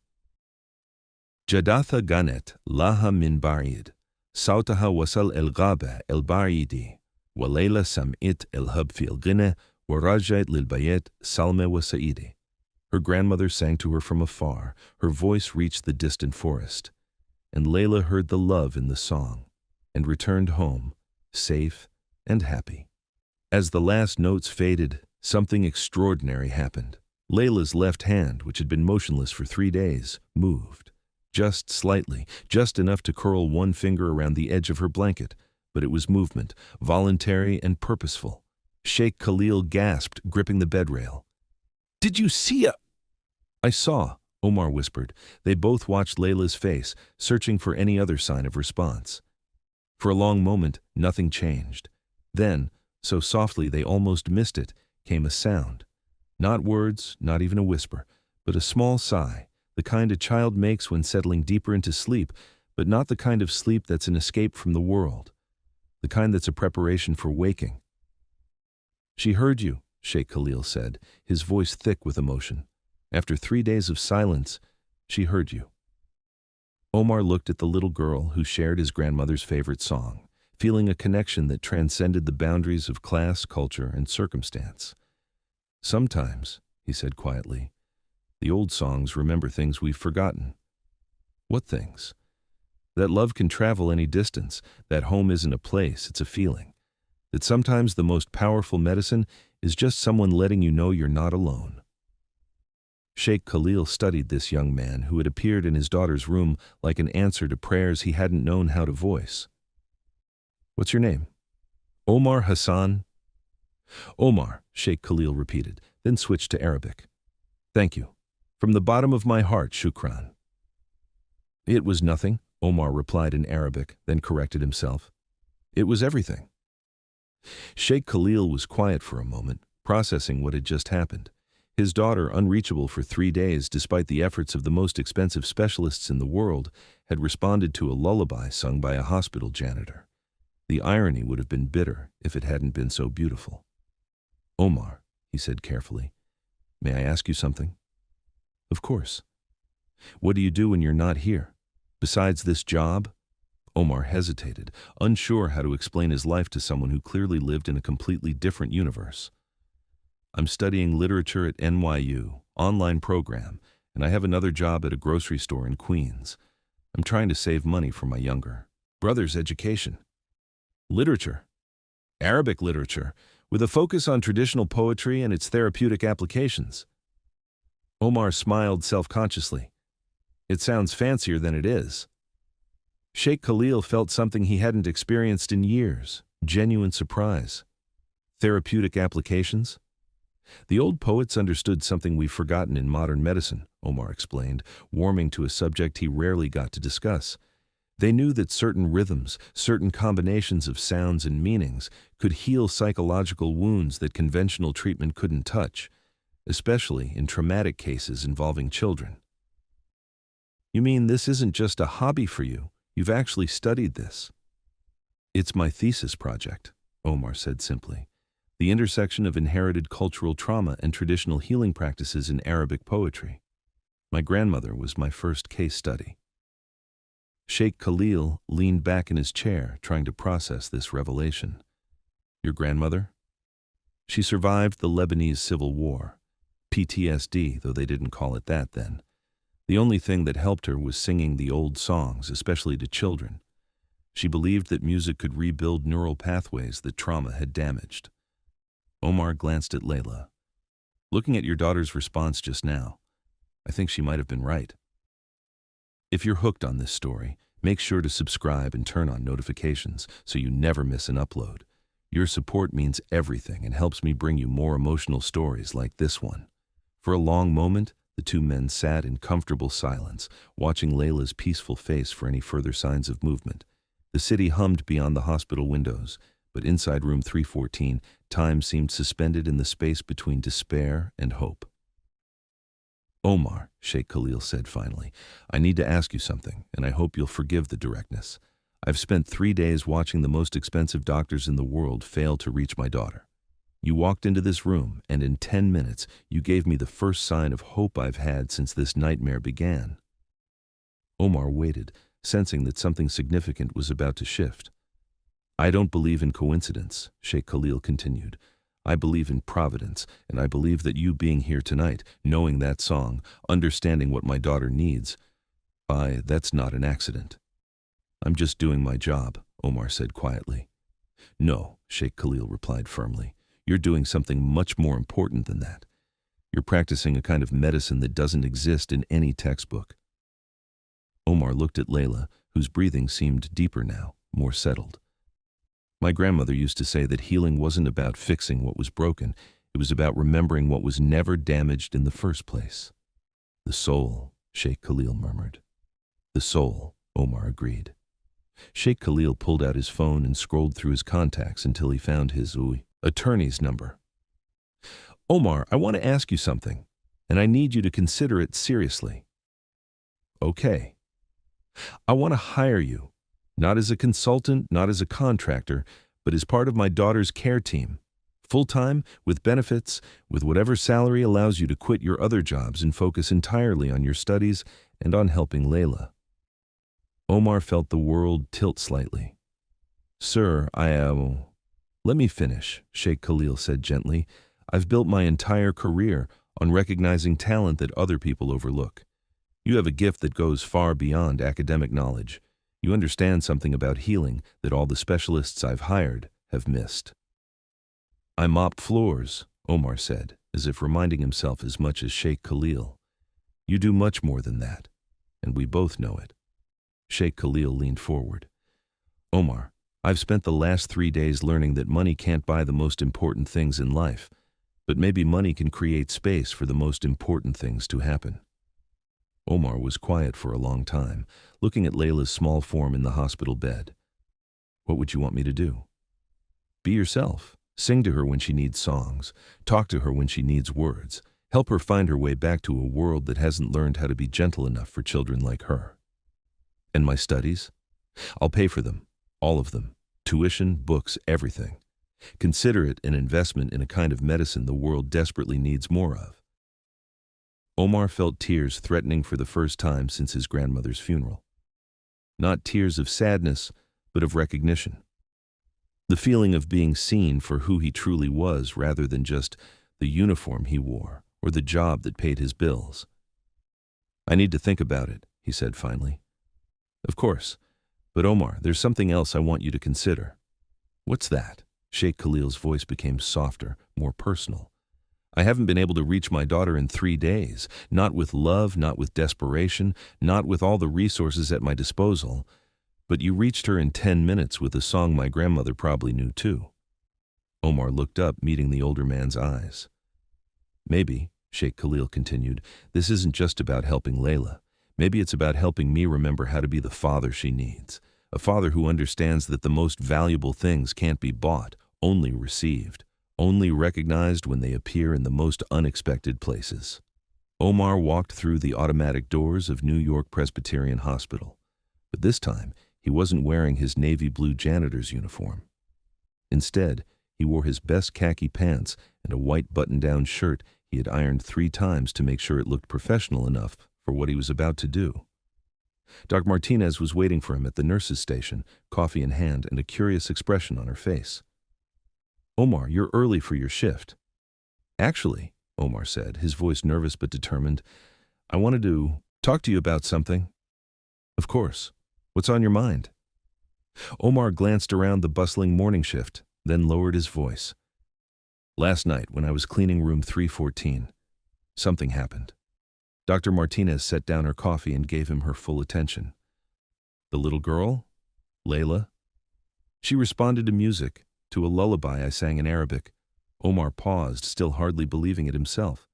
"Jadatha ganet laha min ba'id, sautaha wasal el-ghabe el-ba'idi, wa Layla sam'it el-hub fi el-ghine, wa rajait lil-bayet salme wa sa'idi." Her grandmother sang to her from afar. Her voice reached the distant forest. And Layla heard the love in the song, and returned home, safe and happy. As the last notes faded, something extraordinary happened. Layla's left hand, which had been motionless for 3 days, moved. Just slightly, just enough to curl one finger around the edge of her blanket, but it was movement, voluntary and purposeful. Sheikh Khalil gasped, gripping the bedrail. "Did you see "I saw," Omar whispered. They both watched Layla's face, searching for any other sign of response. For a long moment, nothing changed. Then, so softly they almost missed it, came a sound. Not words, not even a whisper, but a small sigh, the kind a child makes when settling deeper into sleep, but not the kind of sleep that's an escape from the world, the kind that's a preparation for waking. "She heard you," Sheikh Khalil said, his voice thick with emotion. "After 3 days of silence, she heard you." Omar looked at the little girl who shared his grandmother's favorite song, feeling a connection that transcended the boundaries of class, culture, and circumstance. "Sometimes," he said quietly, "the old songs remember things we've forgotten." "What things?" "That love can travel any distance, that home isn't a place, it's a feeling. That sometimes the most powerful medicine is just someone letting you know you're not alone." Sheikh Khalil studied this young man who had appeared in his daughter's room like an answer to prayers he hadn't known how to voice. "What's your name?" "Omar Hassan." "Omar," Sheikh Khalil repeated, then switched to Arabic. "Thank you. From the bottom of my heart, shukran." "It was nothing," Omar replied in Arabic, then corrected himself. "It was everything." Sheikh Khalil was quiet for a moment, processing what had just happened. His daughter, unreachable for 3 days despite the efforts of the most expensive specialists in the world, had responded to a lullaby sung by a hospital janitor. The irony would have been bitter if it hadn't been so beautiful. "Omar," he said carefully, "may I ask you something?" "Of course." "What do you do when you're not here? Besides this job?" Omar hesitated, unsure how to explain his life to someone who clearly lived in a completely different universe. I'm studying literature at NYU, online program, and I have another job at a grocery store in Queens. I'm trying to save money for my younger brother's education. Literature. Arabic literature, with a focus on traditional poetry and its therapeutic applications. Omar smiled self-consciously. It sounds fancier than it is. Sheikh Khalil felt something he hadn't experienced in years, genuine surprise. Therapeutic applications? The old poets understood something we've forgotten in modern medicine, Omar explained, warming to a subject he rarely got to discuss. They knew that certain rhythms, certain combinations of sounds and meanings, could heal psychological wounds that conventional treatment couldn't touch, especially in traumatic cases involving children. You mean this isn't just a hobby for you? You've actually studied this? It's my thesis project, Omar said simply. The intersection of inherited cultural trauma and traditional healing practices in Arabic poetry. My grandmother was my first case study. Sheikh Khalil leaned back in his chair, trying to process this revelation. Your grandmother? She survived the Lebanese Civil War. PTSD, though they didn't call it that then. The only thing that helped her was singing the old songs, especially to children. She believed that music could rebuild neural pathways that trauma had damaged. Omar glanced at Layla. Looking at your daughter's response just now, I think she might have been right. If you're hooked on this story, make sure to subscribe and turn on notifications so you never miss an upload. Your support means everything and helps me bring you more emotional stories like this one. For a long moment, the two men sat in comfortable silence, watching Layla's peaceful face for any further signs of movement. The city hummed beyond the hospital windows, but inside room 314, time seemed suspended in the space between despair and hope. Omar, Sheikh Khalil said finally, I need to ask you something, and I hope you'll forgive the directness. I've spent 3 days watching the most expensive doctors in the world fail to reach my daughter. You walked into this room, and in 10 minutes, you gave me the first sign of hope I've had since this nightmare began. Omar waited, sensing that something significant was about to shift. I don't believe in coincidence, Sheikh Khalil continued. I believe in providence, and I believe that you being here tonight, knowing that song, understanding what my daughter needs, that's not an accident. I'm just doing my job, Omar said quietly. No, Sheikh Khalil replied firmly. You're doing something much more important than that. You're practicing a kind of medicine that doesn't exist in any textbook. Omar looked at Layla, whose breathing seemed deeper now, more settled. My grandmother used to say that healing wasn't about fixing what was broken, it was about remembering what was never damaged in the first place. The soul, Sheikh Khalil murmured. The soul, Omar agreed. Sheikh Khalil pulled out his phone and scrolled through his contacts until he found his attorney's number. Omar, I want to ask you something, and I need you to consider it seriously. Okay. I want to hire you. Not as a consultant, not as a contractor, but as part of my daughter's care team. Full-time, with benefits, with whatever salary allows you to quit your other jobs and focus entirely on your studies and on helping Layla. Omar felt the world tilt slightly. Sir, Let me finish, Sheikh Khalil said gently. I've built my entire career on recognizing talent that other people overlook. You have a gift that goes far beyond academic knowledge. You understand something about healing that all the specialists I've hired have missed. I mop floors, Omar said, as if reminding himself as much as Sheikh Khalil. You do much more than that, and we both know it. Sheikh Khalil leaned forward. Omar, I've spent the last 3 days learning that money can't buy the most important things in life, but maybe money can create space for the most important things to happen. Omar was quiet for a long time, looking at Layla's small form in the hospital bed. What would you want me to do? Be yourself. Sing to her when she needs songs. Talk to her when she needs words. Help her find her way back to a world that hasn't learned how to be gentle enough for children like her. And my studies? I'll pay for them. All of them. Tuition, books, everything. Consider it an investment in a kind of medicine the world desperately needs more of. Omar felt tears threatening for the first time since his grandmother's funeral. Not tears of sadness, but of recognition. The feeling of being seen for who he truly was rather than just the uniform he wore, or the job that paid his bills. "I need to think about it," he said finally. "Of course. But Omar, there's something else I want you to consider." "What's that?" Sheikh Khalil's voice became softer, more personal. "I haven't been able to reach my daughter in 3 days, not with love, not with desperation, not with all the resources at my disposal. But you reached her in 10 minutes with a song my grandmother probably knew too." Omar looked up, meeting the older man's eyes. "Maybe," Sheikh Khalil continued, "this isn't just about helping Layla. Maybe it's about helping me remember how to be the father she needs. A father who understands that the most valuable things can't be bought, only received, only recognized when they appear in the most unexpected places." Omar walked through the automatic doors of New York Presbyterian Hospital. But this time, he wasn't wearing his navy blue janitor's uniform. Instead, he wore his best khaki pants and a white button-down shirt he had ironed 3 times to make sure it looked professional enough for what he was about to do. Dr. Martinez was waiting for him at the nurse's station, coffee in hand and a curious expression on her face. "Omar, you're early for your shift." "Actually," Omar said, his voice nervous but determined, "I wanted to talk to you about something." "Of course. What's on your mind?" Omar glanced around the bustling morning shift, then lowered his voice. "Last night, when I was cleaning room 314, something happened." Dr. Martinez set down her coffee and gave him her full attention. "The little girl? Layla? She responded to music, to a lullaby I sang in Arabic." Omar paused, still hardly believing it himself.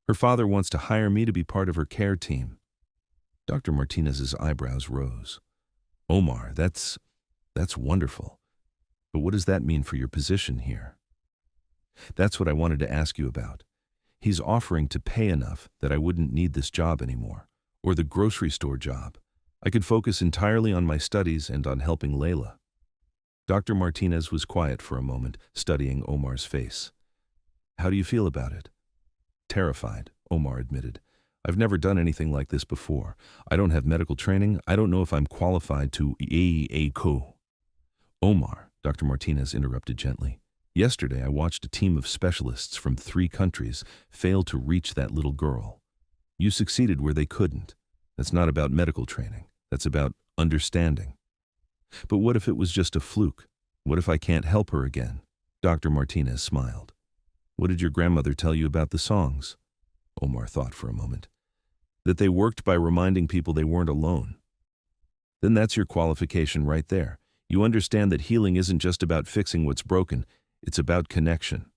"Her father wants to hire me to be part of her care team." Dr. Martinez's eyebrows rose. "Omar, that's wonderful. But what does that mean for your position here?" "That's what I wanted to ask you about. He's offering to pay enough that I wouldn't need this job anymore, or the grocery store job. I could focus entirely on my studies and on helping Layla." Dr. Martinez was quiet for a moment, studying Omar's face. "How do you feel about it?" "Terrified," Omar admitted. "I've never done anything like this before. I don't have medical training. I don't know if I'm qualified to co." "Omar," Dr. Martinez interrupted gently, "yesterday I watched a team of specialists from 3 countries fail to reach that little girl. You succeeded where they couldn't. That's not about medical training. That's about understanding." "But what if it was just a fluke? What if I can't help her again?" Dr. Martinez smiled. "What did your grandmother tell you about the songs?" Omar thought for a moment. "That they worked by reminding people they weren't alone." "Then that's your qualification right there. You understand that healing isn't just about fixing what's broken, it's about connection."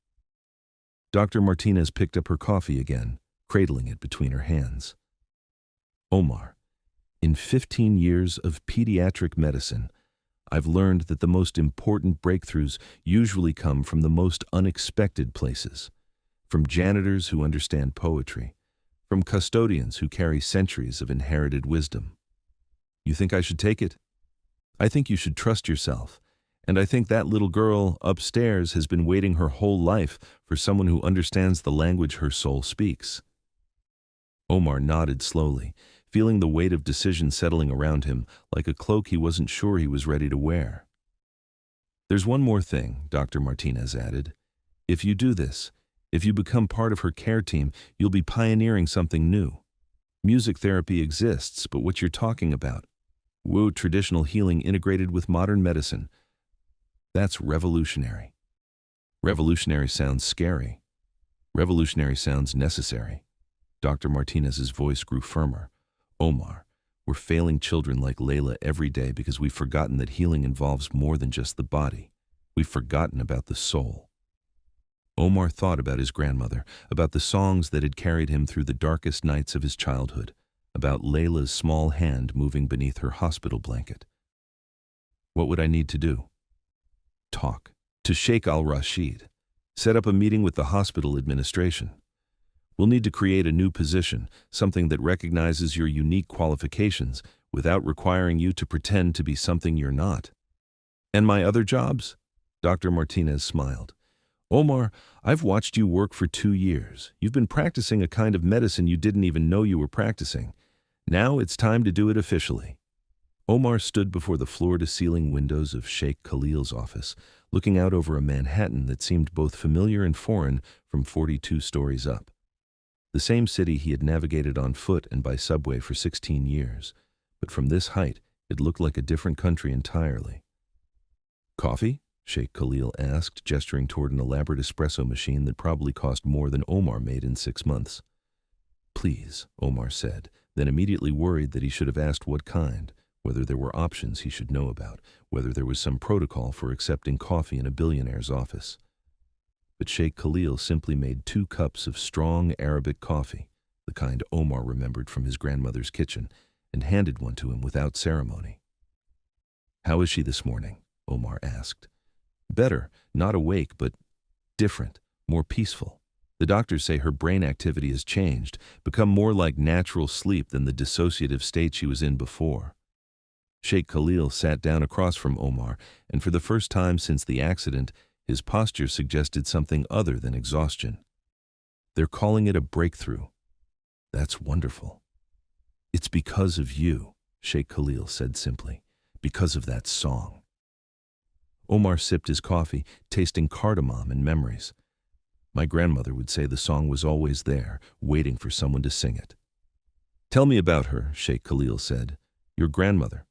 Dr. Martinez picked up her coffee again, cradling it between her hands. "Omar, in 15 years of pediatric medicine, I've learned that the most important breakthroughs usually come from the most unexpected places. From janitors who understand poetry, from custodians who carry centuries of inherited wisdom. You think I should take it? I think you should trust yourself, and I think that little girl upstairs has been waiting her whole life for someone who understands the language her soul speaks." Omar nodded slowly, feeling the weight of decision settling around him like a cloak he wasn't sure he was ready to wear. "There's one more thing," Dr. Martinez added. "If you do this, if you become part of her care team, you'll be pioneering something new. Music therapy exists, but what you're talking about, traditional healing integrated with modern medicine, that's revolutionary." "Revolutionary sounds scary. Revolutionary sounds necessary." Dr. Martinez's voice grew firmer. "Omar, we're failing children like Layla every day because we've forgotten that healing involves more than just the body. We've forgotten about the soul." Omar thought about his grandmother, about the songs that had carried him through the darkest nights of his childhood, about Layla's small hand moving beneath her hospital blanket. "What would I need to do?" "Talk to Sheikh Al-Rashid. Set up a meeting with the hospital administration. We'll need to create a new position, something that recognizes your unique qualifications without requiring you to pretend to be something you're not." "And my other jobs?" Dr. Martinez smiled. "Omar, I've watched you work for 2 years. You've been practicing a kind of medicine you didn't even know you were practicing. Now it's time to do it officially." Omar stood before the floor-to-ceiling windows of Sheikh Khalil's office, looking out over a Manhattan that seemed both familiar and foreign from 42 stories up. The same city he had navigated on foot and by subway for 16 years, but from this height it looked like a different country entirely. "Coffee?" Sheikh Khalil asked, gesturing toward an elaborate espresso machine that probably cost more than Omar made in 6 months. "Please," Omar said, then immediately worried that he should have asked what kind, whether there were options he should know about, whether there was some protocol for accepting coffee in a billionaire's office. But Sheikh Khalil simply made 2 cups of strong Arabic coffee, the kind Omar remembered from his grandmother's kitchen, and handed one to him without ceremony. "How is she this morning?" Omar asked. "Better, not awake, but different, more peaceful. The doctors say her brain activity has changed, become more like natural sleep than the dissociative state she was in before." Sheikh Khalil sat down across from Omar, and for the first time since the accident, his posture suggested something other than exhaustion. "They're calling it a breakthrough." "That's wonderful." "It's because of you," Sheikh Khalil said simply, "because of that song." Omar sipped his coffee, tasting cardamom and memories. "My grandmother would say the song was always there, waiting for someone to sing it." "Tell me about her," Sheikh Khalil said. "Your grandmother."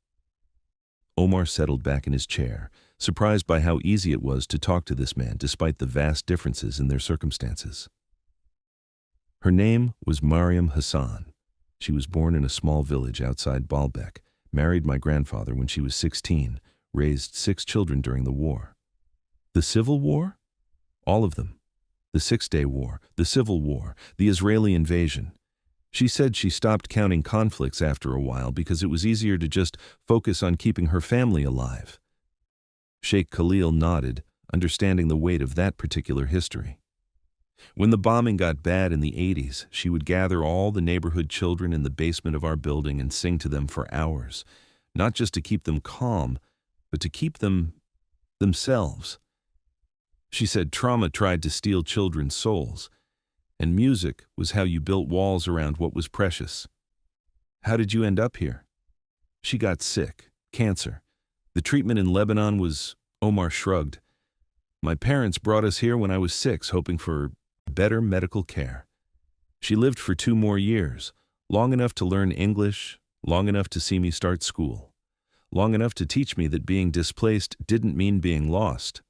Omar settled back in his chair, surprised by how easy it was to talk to this man despite the vast differences in their circumstances. Her name was Mariam Hassan. She was born in a small village outside Baalbek, married my grandfather when she was 16, raised 6 children during the war. The Civil War? All of them. The 6-Day War, the Civil War, the Israeli invasion. She said she stopped counting conflicts after a while because it was easier to just focus on keeping her family alive. Sheikh Khalil nodded, understanding the weight of that particular history. When the bombing got bad in the 80s, she would gather all the neighborhood children in the basement of our building and sing to them for hours, not just to keep them calm, but to keep them themselves. She said trauma tried to steal children's souls, and music was how you built walls around what was precious. "How did you end up here?" "She got sick, cancer. The treatment in Lebanon was..." Omar shrugged. "My parents brought us here when I was 6, hoping for better medical care. She lived for 2 more years, long enough to learn English, long enough to see me start school, long enough to teach me that being displaced didn't mean being lost."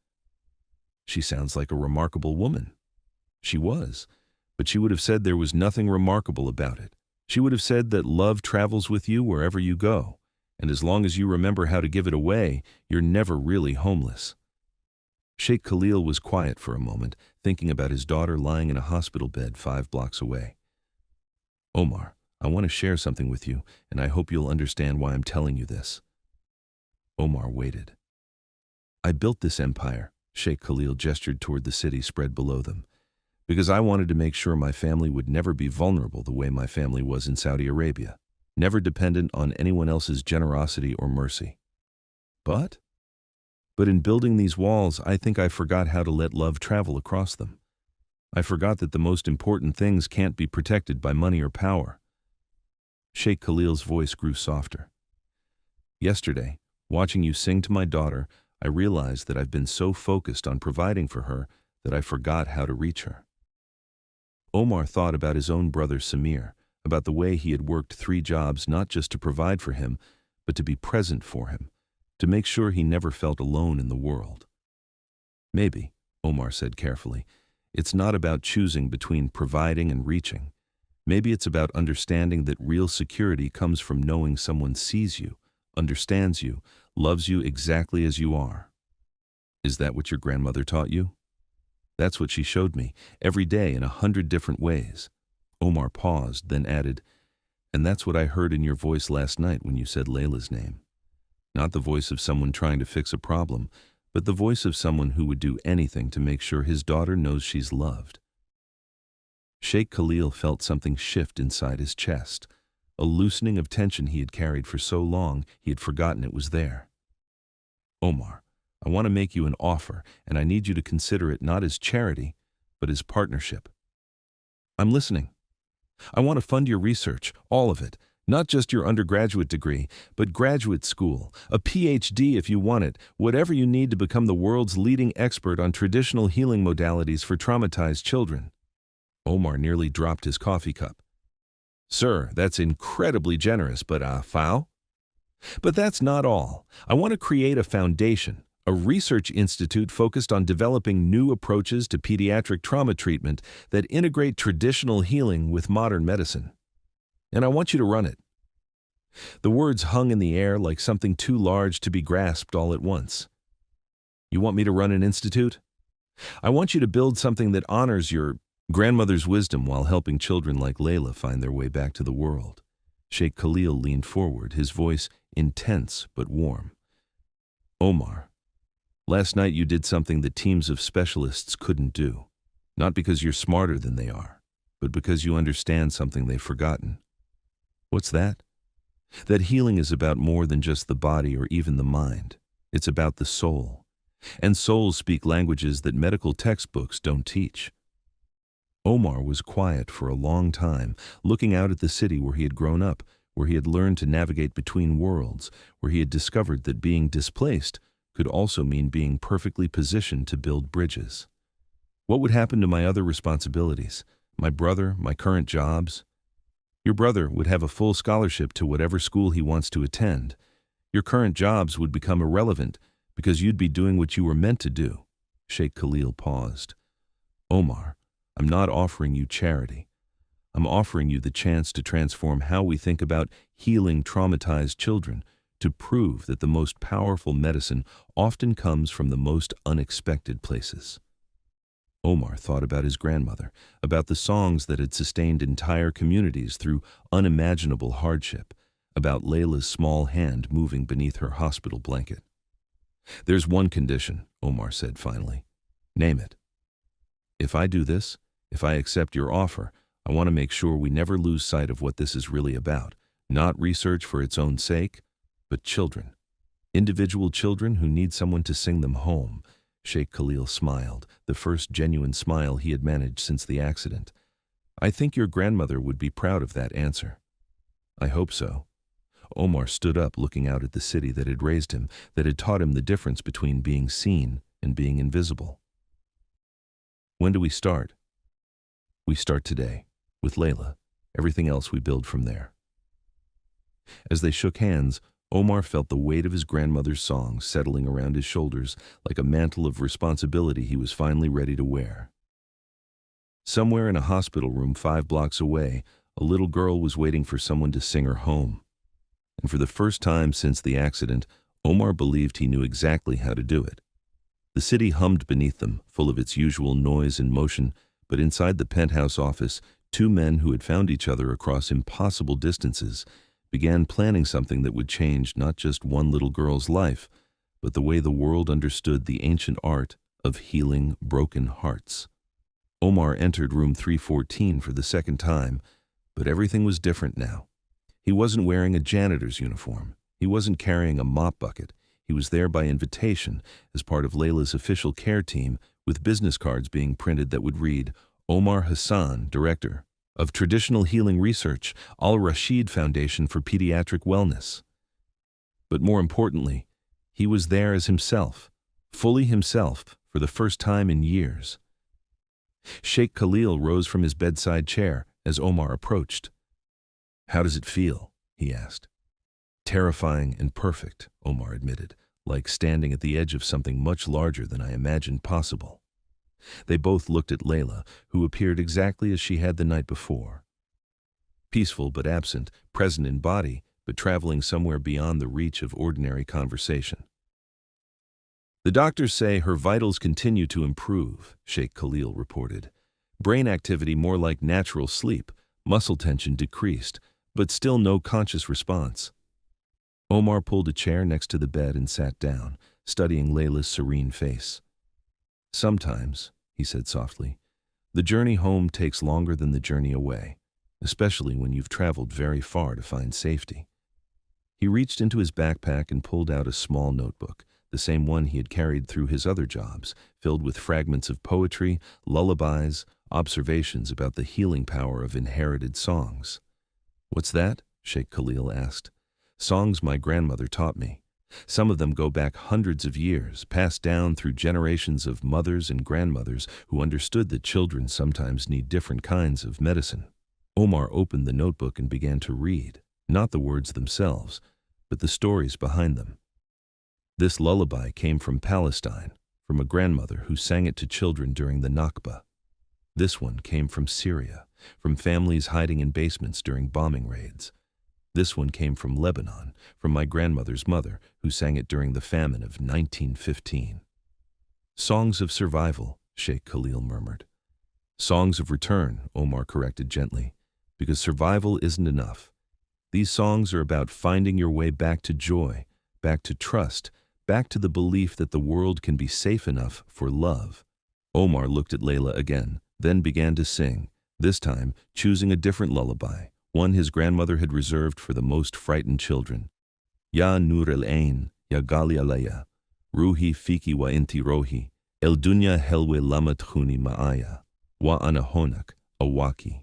"She sounds like a remarkable woman." She was. But she would have said there was nothing remarkable about it. She would have said that love travels with you wherever you go, and as long as you remember how to give it away, you're never really homeless. Sheikh Khalil was quiet for a moment, thinking about his daughter lying in a hospital bed 5 blocks away. "Omar, I want to share something with you, and I hope you'll understand why I'm telling you this." Omar waited. "I built this empire," Sheikh Khalil gestured toward the city spread below them, "because I wanted to make sure my family would never be vulnerable the way my family was in Saudi Arabia, never dependent on anyone else's generosity or mercy. But in building these walls, I think I forgot how to let love travel across them. I forgot that the most important things can't be protected by money or power." Sheikh Khalil's voice grew softer. "Yesterday, watching you sing to my daughter, I realized that I've been so focused on providing for her that I forgot how to reach her." Omar thought about his own brother Samir, about the way he had worked 3 jobs not just to provide for him, but to be present for him, to make sure he never felt alone in the world. "Maybe," Omar said carefully, "it's not about choosing between providing and reaching. Maybe it's about understanding that real security comes from knowing someone sees you, understands you, loves you exactly as you are." "Is that what your grandmother taught you?" "That's what she showed me, every day in 100 different ways." Omar paused, then added, "And that's what I heard in your voice last night when you said Layla's name. Not the voice of someone trying to fix a problem, but the voice of someone who would do anything to make sure his daughter knows she's loved." Sheikh Khalil felt something shift inside his chest, a loosening of tension he had carried for so long he had forgotten it was there. "Omar, I want to make you an offer, and I need you to consider it not as charity, but as partnership." "I'm listening." "I want to fund your research, all of it, Not just your undergraduate degree, but graduate school, a PhD if you want it, whatever you need to become the world's leading expert on traditional healing modalities for traumatized children. Omar nearly dropped his coffee cup. Sir, that's incredibly generous, but foul? But that's not all. I want to create a foundation, a research institute focused on developing new approaches to pediatric trauma treatment that integrate traditional healing with modern medicine. And I want you to run it. The words hung in the air like something too large to be grasped all at once. You want me to run an institute? I want you to build something that honors your grandmother's wisdom while helping children like Layla find their way back to the world. Sheikh Khalil leaned forward, his voice intense but warm. Omar, last night you did something that teams of specialists couldn't do. Not because you're smarter than they are, but because you understand something they've forgotten. What's that? That healing is about more than just the body or even the mind. It's about the soul. And souls speak languages that medical textbooks don't teach. Omar was quiet for a long time, looking out at the city where he had grown up, where he had learned to navigate between worlds, where he had discovered that being displaced could also mean being perfectly positioned to build bridges. What would happen to my other responsibilities? My brother, my current jobs? Your brother would have a full scholarship to whatever school he wants to attend. Your current jobs would become irrelevant because you'd be doing what you were meant to do. Sheikh Khalil paused. Omar, I'm not offering you charity. I'm offering you the chance to transform how we think about healing traumatized children, to prove that the most powerful medicine often comes from the most unexpected places. Omar thought about his grandmother, about the songs that had sustained entire communities through unimaginable hardship, about Layla's small hand moving beneath her hospital blanket. There's one condition, Omar said finally. Name it. If I do this, if I accept your offer, I want to make sure we never lose sight of what this is really about. Not research for its own sake, but children. Individual children who need someone to sing them home. Sheikh Khalil smiled, the first genuine smile he had managed since the accident. I think your grandmother would be proud of that answer. I hope so. Omar stood up, looking out at the city that had raised him, that had taught him the difference between being seen and being invisible. When do we start? We start today, with Layla. Everything else we build from there. As they shook hands, Omar felt the weight of his grandmother's songs settling around his shoulders like a mantle of responsibility he was finally ready to wear. Somewhere in a hospital room 5 blocks away, a little girl was waiting for someone to sing her home. And for the first time since the accident, Omar believed he knew exactly how to do it. The city hummed beneath them, full of its usual noise and motion, but inside the penthouse office, 2 men who had found each other across impossible distances began planning something that would change not just one little girl's life, but the way the world understood the ancient art of healing broken hearts. Omar entered room 314 for the second time, but everything was different now. He wasn't wearing a janitor's uniform. He wasn't carrying a mop bucket. He was there by invitation, as part of Layla's official care team, with business cards being printed that would read, Omar Hassan, Director of Traditional Healing Research, Al-Rashid Foundation for Pediatric Wellness. But more importantly, he was there as himself, fully himself, for the first time in years. Sheikh Khalil rose from his bedside chair as Omar approached. How does it feel? He asked. Terrifying and perfect, Omar admitted, like standing at the edge of something much larger than I imagined possible. They both looked at Layla, who appeared exactly as she had the night before. Peaceful but absent, present in body, but traveling somewhere beyond the reach of ordinary conversation. The doctors say her vitals continue to improve, Sheikh Khalil reported. Brain activity more like natural sleep, muscle tension decreased, but still no conscious response. Omar pulled a chair next to the bed and sat down, studying Layla's serene face. Sometimes, he said softly, the journey home takes longer than the journey away, especially when you've traveled very far to find safety. He reached into his backpack and pulled out a small notebook, the same one he had carried through his other jobs, filled with fragments of poetry, lullabies, observations about the healing power of inherited songs. What's that? Sheikh Khalil asked. Songs my grandmother taught me. Some of them go back hundreds of years, passed down through generations of mothers and grandmothers who understood that children sometimes need different kinds of medicine. Omar opened the notebook and began to read, not the words themselves, but the stories behind them. This lullaby came from Palestine, from a grandmother who sang it to children during the Nakba. This one came from Syria, from families hiding in basements during bombing raids. This one came from Lebanon, from my grandmother's mother, who sang it during the famine of 1915. Songs of survival, Sheikh Khalil murmured. Songs of return, Omar corrected gently, because survival isn't enough. These songs are about finding your way back to joy, back to trust, back to the belief that the world can be safe enough for love. Omar looked at Layla again, then began to sing, this time choosing a different lullaby, one his grandmother had reserved for the most frightened children. Ya Nur al-Ain, Ya Gali alaya, Ruhi fiki wa inti rohi, El dunya helwe lamat khuni ma'aya, Wa ana honak, awaki.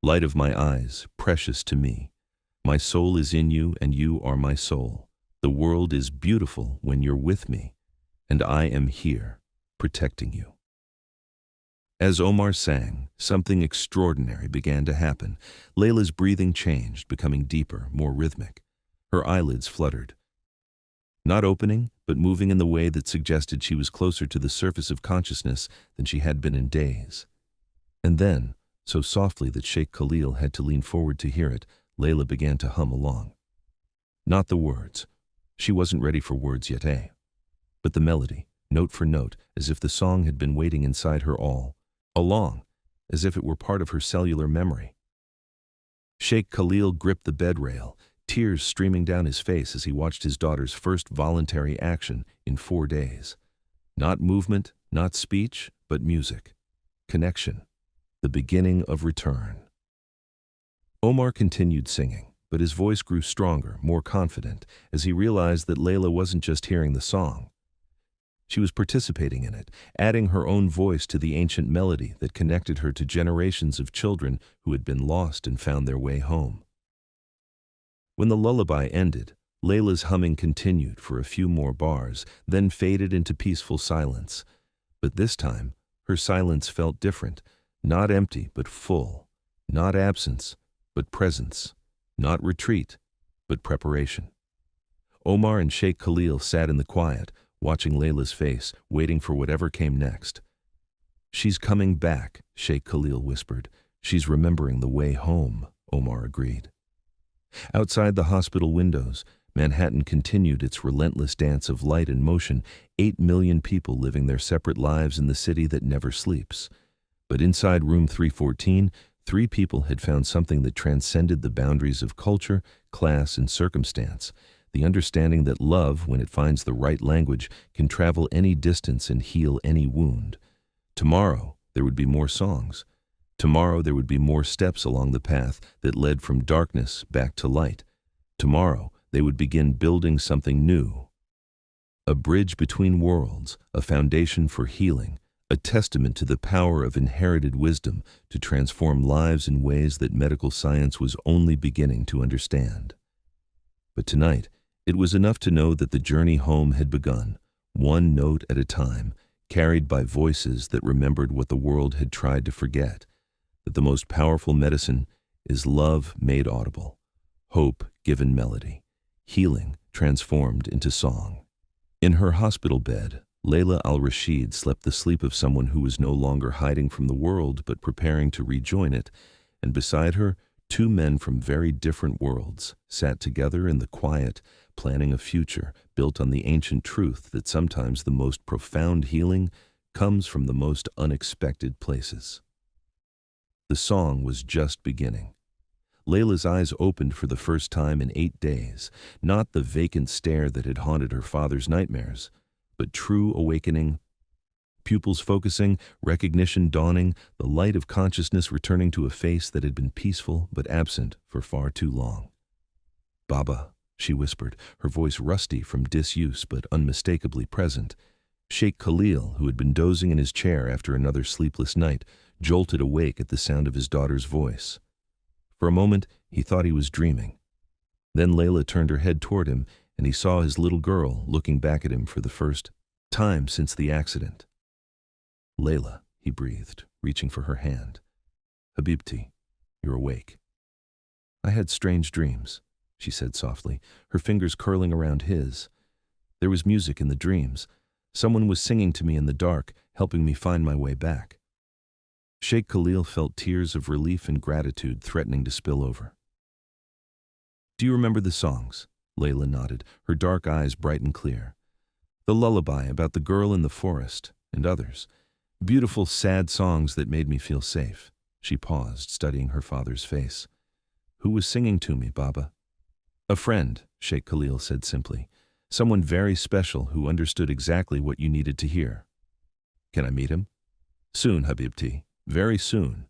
Light of my eyes, precious to me. My soul is in you and you are my soul. The world is beautiful when you're with me, and I am here, protecting you. As Omar sang, something extraordinary began to happen. Layla's breathing changed, becoming deeper, more rhythmic. Her eyelids fluttered. Not opening, but moving in the way that suggested she was closer to the surface of consciousness than she had been in days. And then, so softly that Sheikh Khalil had to lean forward to hear it, Layla began to hum along. Not the words. She wasn't ready for words yet, but the melody, note for note, as if the song had been waiting inside her all along, as if it were part of her cellular memory. Sheikh Khalil gripped the bed rail, tears streaming down his face as he watched his daughter's first voluntary action in 4 days. Not movement, not speech, but music. Connection. The beginning of return. Omar continued singing, but his voice grew stronger, more confident, as he realized that Layla wasn't just hearing the song. She was participating in it, adding her own voice to the ancient melody that connected her to generations of children who had been lost and found their way home. When the lullaby ended, Layla's humming continued for a few more bars, then faded into peaceful silence. But this time, her silence felt different, not empty but full, not absence but presence, not retreat but preparation. Omar and Sheikh Khalil sat in the quiet, watching Layla's face, waiting for whatever came next. She's coming back, Sheikh Khalil whispered. She's remembering the way home, Omar agreed. Outside the hospital windows, Manhattan continued its relentless dance of light and motion, 8 million people living their separate lives in the city that never sleeps. But inside room 314, 3 people had found something that transcended the boundaries of culture, class, and circumstance. The understanding that love, when it finds the right language, can travel any distance and heal any wound. Tomorrow, there would be more songs. Tomorrow, there would be more steps along the path that led from darkness back to light. Tomorrow, they would begin building something new. A bridge between worlds, a foundation for healing, a testament to the power of inherited wisdom to transform lives in ways that medical science was only beginning to understand. But tonight, it was enough to know that the journey home had begun, one note at a time, carried by voices that remembered what the world had tried to forget, that the most powerful medicine is love made audible, hope given melody, healing transformed into song. In her hospital bed, Layla Al-Rashid slept the sleep of someone who was no longer hiding from the world but preparing to rejoin it, and beside her, 2 men from very different worlds sat together in the quiet, planning a future built on the ancient truth that sometimes the most profound healing comes from the most unexpected places. The song was just beginning. Layla's eyes opened for the first time in 8 days, not the vacant stare that had haunted her father's nightmares, but true awakening, pupils focusing, recognition dawning, the light of consciousness returning to a face that had been peaceful but absent for far too long. "Baba," she whispered, her voice rusty from disuse but unmistakably present. Sheikh Khalil, who had been dozing in his chair after another sleepless night, jolted awake at the sound of his daughter's voice. For a moment, he thought he was dreaming, Then Layla turned her head toward him, and he saw his little girl looking back at him for the first time since the accident. "Layla," he breathed, reaching for her hand. "Habibti, you're awake." "I had strange dreams," she said softly, her fingers curling around his. "There was music in the dreams. Someone was singing to me in the dark, helping me find my way back." Sheikh Khalil felt tears of relief and gratitude threatening to spill over. "Do you remember the songs?" Layla nodded, her dark eyes bright and clear. "The lullaby about the girl in the forest, and others. Beautiful, sad songs that made me feel safe." She paused, studying her father's face. "Who was singing to me, Baba?" "A friend," Sheikh Khalil said simply. "Someone very special who understood exactly what you needed to hear." "Can I meet him?" "Soon, Habibti, very soon."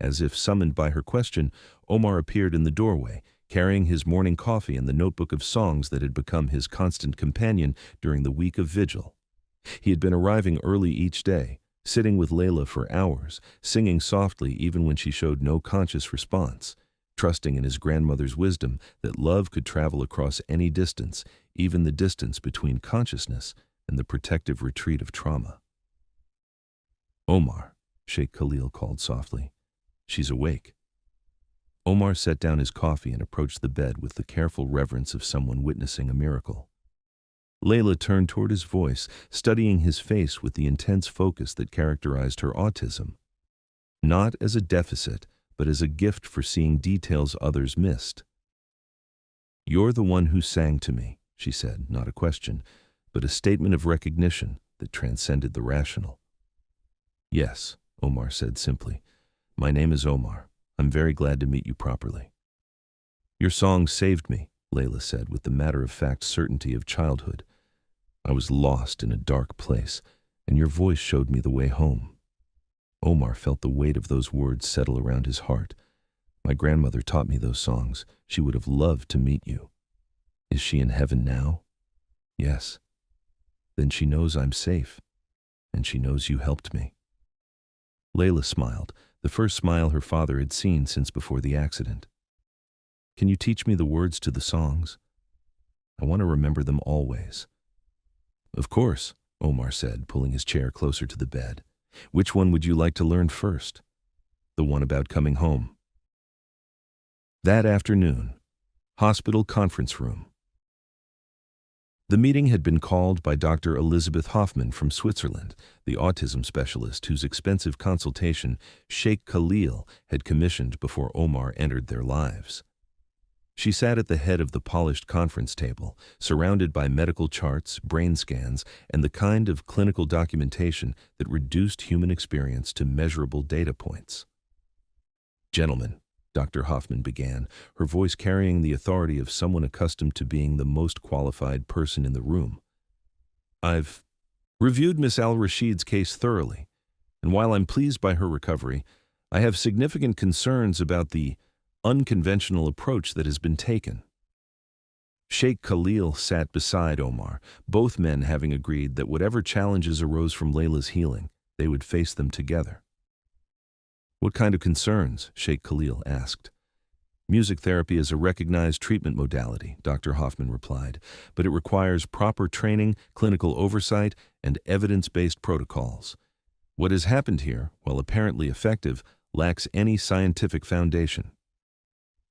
As if summoned by her question, Omar appeared in the doorway, carrying his morning coffee and the notebook of songs that had become his constant companion during the week of vigil. He had been arriving early each day, sitting with Layla for hours, singing softly even when she showed no conscious response, trusting in his grandmother's wisdom that love could travel across any distance, even the distance between consciousness and the protective retreat of trauma. "Omar," Sheikh Khalil called softly. "She's awake." Omar set down his coffee and approached the bed with the careful reverence of someone witnessing a miracle. Layla turned toward his voice, studying his face with the intense focus that characterized her autism. Not as a deficit, but as a gift for seeing details others missed. "You're the one who sang to me," she said, not a question, but a statement of recognition that transcended the rational. "Yes," Omar said simply. "My name is Omar. I'm very glad to meet you properly." "Your song saved me," Layla said with the matter-of-fact certainty of childhood. "I was lost in a dark place, and your voice showed me the way home." Omar felt the weight of those words settle around his heart. "My grandmother taught me those songs. She would have loved to meet you." "Is she in heaven now?" "Yes." "Then she knows I'm safe, and she knows you helped me." Layla smiled, the first smile her father had seen since before the accident. "Can you teach me the words to the songs? I want to remember them always." "Of course," Omar said, pulling his chair closer to the bed. "Which one would you like to learn first?" "The one about coming home." That afternoon, hospital conference room. The meeting had been called by Dr. Elizabeth Hoffman from Switzerland, the autism specialist whose expensive consultation Sheikh Khalil had commissioned before Omar entered their lives. She sat at the head of the polished conference table, surrounded by medical charts, brain scans, and the kind of clinical documentation that reduced human experience to measurable data points. "Gentlemen," Dr. Hoffman began, her voice carrying the authority of someone accustomed to being the most qualified person in the room. "I've reviewed Miss Al-Rashid's case thoroughly, and while I'm pleased by her recovery, I have significant concerns about the unconventional approach that has been taken." Sheikh Khalil sat beside Omar, both men having agreed that whatever challenges arose from Layla's healing, they would face them together. "What kind of concerns?" Sheikh Khalil asked. "Music therapy is a recognized treatment modality," Dr. Hoffman replied, "but it requires proper training, clinical oversight, and evidence-based protocols. What has happened here, while apparently effective, lacks any scientific foundation."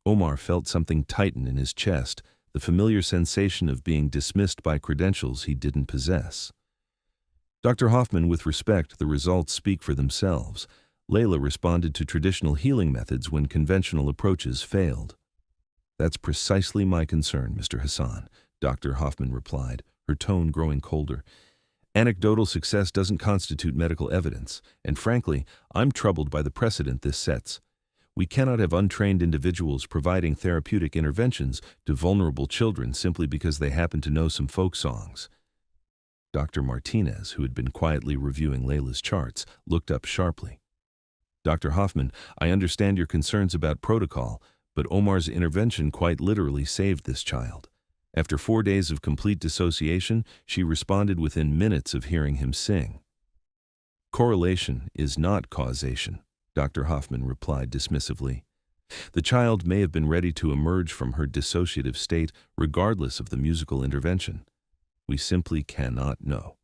Omar felt something tighten in his chest, the familiar sensation of being dismissed by credentials he didn't possess. "Dr. Hoffman, with respect, the results speak for themselves. Layla responded to traditional healing methods when conventional approaches failed." "That's precisely my concern, Mr. Hassan," Dr. Hoffman replied, her tone growing colder. "Anecdotal success doesn't constitute medical evidence, and frankly, I'm troubled by the precedent this sets. We cannot have untrained individuals providing therapeutic interventions to vulnerable children simply because they happen to know some folk songs." Dr. Martinez, who had been quietly reviewing Layla's charts, looked up sharply. "Dr. Hoffman, I understand your concerns about protocol, but Omar's intervention quite literally saved this child. After 4 days of complete dissociation, she responded within minutes of hearing him sing." "Correlation is not causation," Dr. Hoffman replied dismissively. The child may have been ready to emerge from her dissociative state regardless of the musical intervention. We simply cannot know.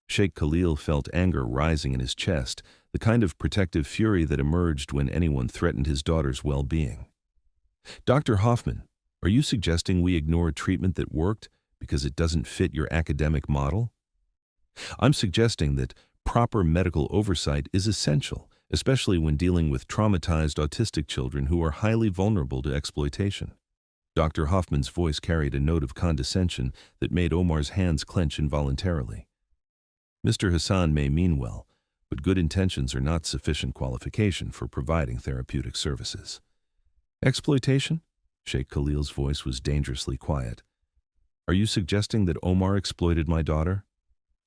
Sheikh Khalil felt anger rising in his chest, the kind of protective fury that emerged when anyone threatened his daughter's well-being. Dr. Hoffman, are you suggesting we ignore treatment that worked because it doesn't fit your academic model? I'm suggesting that proper medical oversight is essential, especially when dealing with traumatized autistic children who are highly vulnerable to exploitation. Dr. Hoffman's voice carried a note of condescension that made Omar's hands clench involuntarily. Mr. Hassan may mean well, but good intentions are not sufficient qualification for providing therapeutic services. Exploitation? Sheikh Khalil's voice was dangerously quiet. Are you suggesting that Omar exploited my daughter?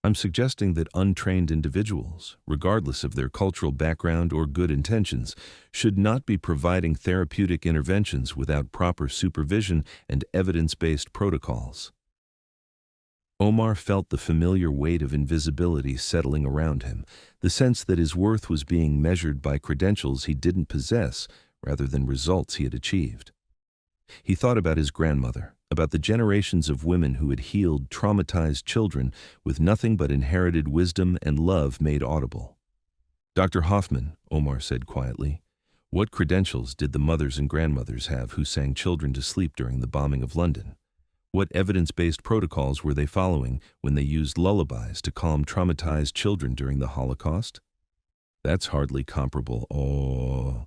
I'm suggesting that untrained individuals, regardless of their cultural background or good intentions, should not be providing therapeutic interventions without proper supervision and evidence-based protocols. Omar felt the familiar weight of invisibility settling around him, the sense that his worth was being measured by credentials he didn't possess rather than results he had achieved. He thought about his grandmother, about the generations of women who had healed traumatized children with nothing but inherited wisdom and love made audible. Dr. Hoffman, Omar said quietly, what credentials did the mothers and grandmothers have who sang children to sleep during the bombing of London? What evidence-based protocols were they following when they used lullabies to calm traumatized children during the Holocaust? That's hardly comparable. Oh,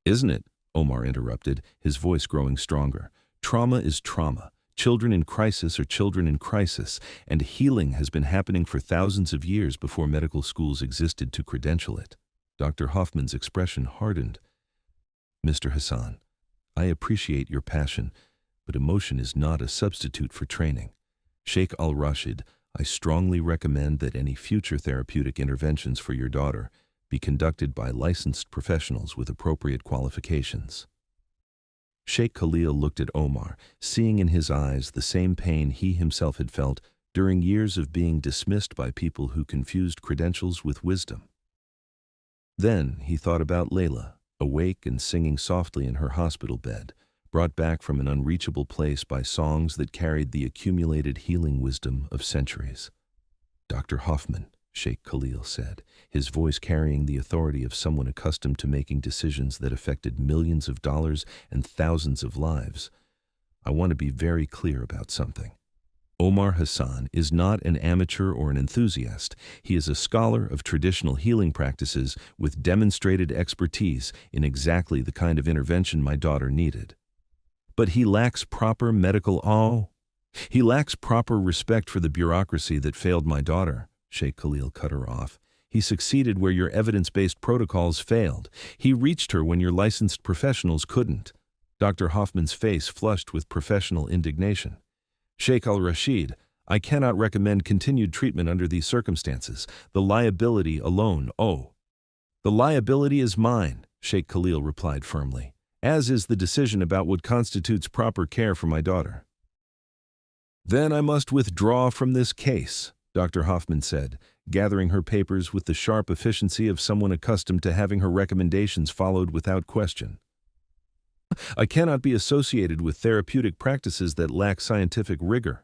isn't it? Omar interrupted, his voice growing stronger. Trauma is trauma. Children in crisis are children in crisis, and healing has been happening for thousands of years before medical schools existed to credential it. Dr. Hoffman's expression hardened. Mr. Hassan, I appreciate your passion, but emotion is not a substitute for training. Sheikh Al-Rashid, I strongly recommend that any future therapeutic interventions for your daughter be conducted by licensed professionals with appropriate qualifications. Sheikh Khalil looked at Omar, seeing in his eyes the same pain he himself had felt during years of being dismissed by people who confused credentials with wisdom. Then he thought about Layla, awake and singing softly in her hospital bed, brought back from an unreachable place by songs that carried the accumulated healing wisdom of centuries. Dr. Hoffman, Sheikh Khalil said, his voice carrying the authority of someone accustomed to making decisions that affected millions of dollars and thousands of lives. I want to be very clear about something. Omar Hassan is not an amateur or an enthusiast. He is a scholar of traditional healing practices with demonstrated expertise in exactly the kind of intervention my daughter needed. But he lacks proper medical He lacks proper respect for the bureaucracy that failed my daughter. Sheikh Khalil cut her off. He succeeded where your evidence-based protocols failed. He reached her when your licensed professionals couldn't. Dr. Hoffman's face flushed with professional indignation. Sheikh Al-Rashid, I cannot recommend continued treatment under these circumstances. The liability alone, The liability is mine, Sheikh Khalil replied firmly, as is the decision about what constitutes proper care for my daughter. Then I must withdraw from this case, Dr. Hoffman said, gathering her papers with the sharp efficiency of someone accustomed to having her recommendations followed without question. I cannot be associated with therapeutic practices that lack scientific rigor.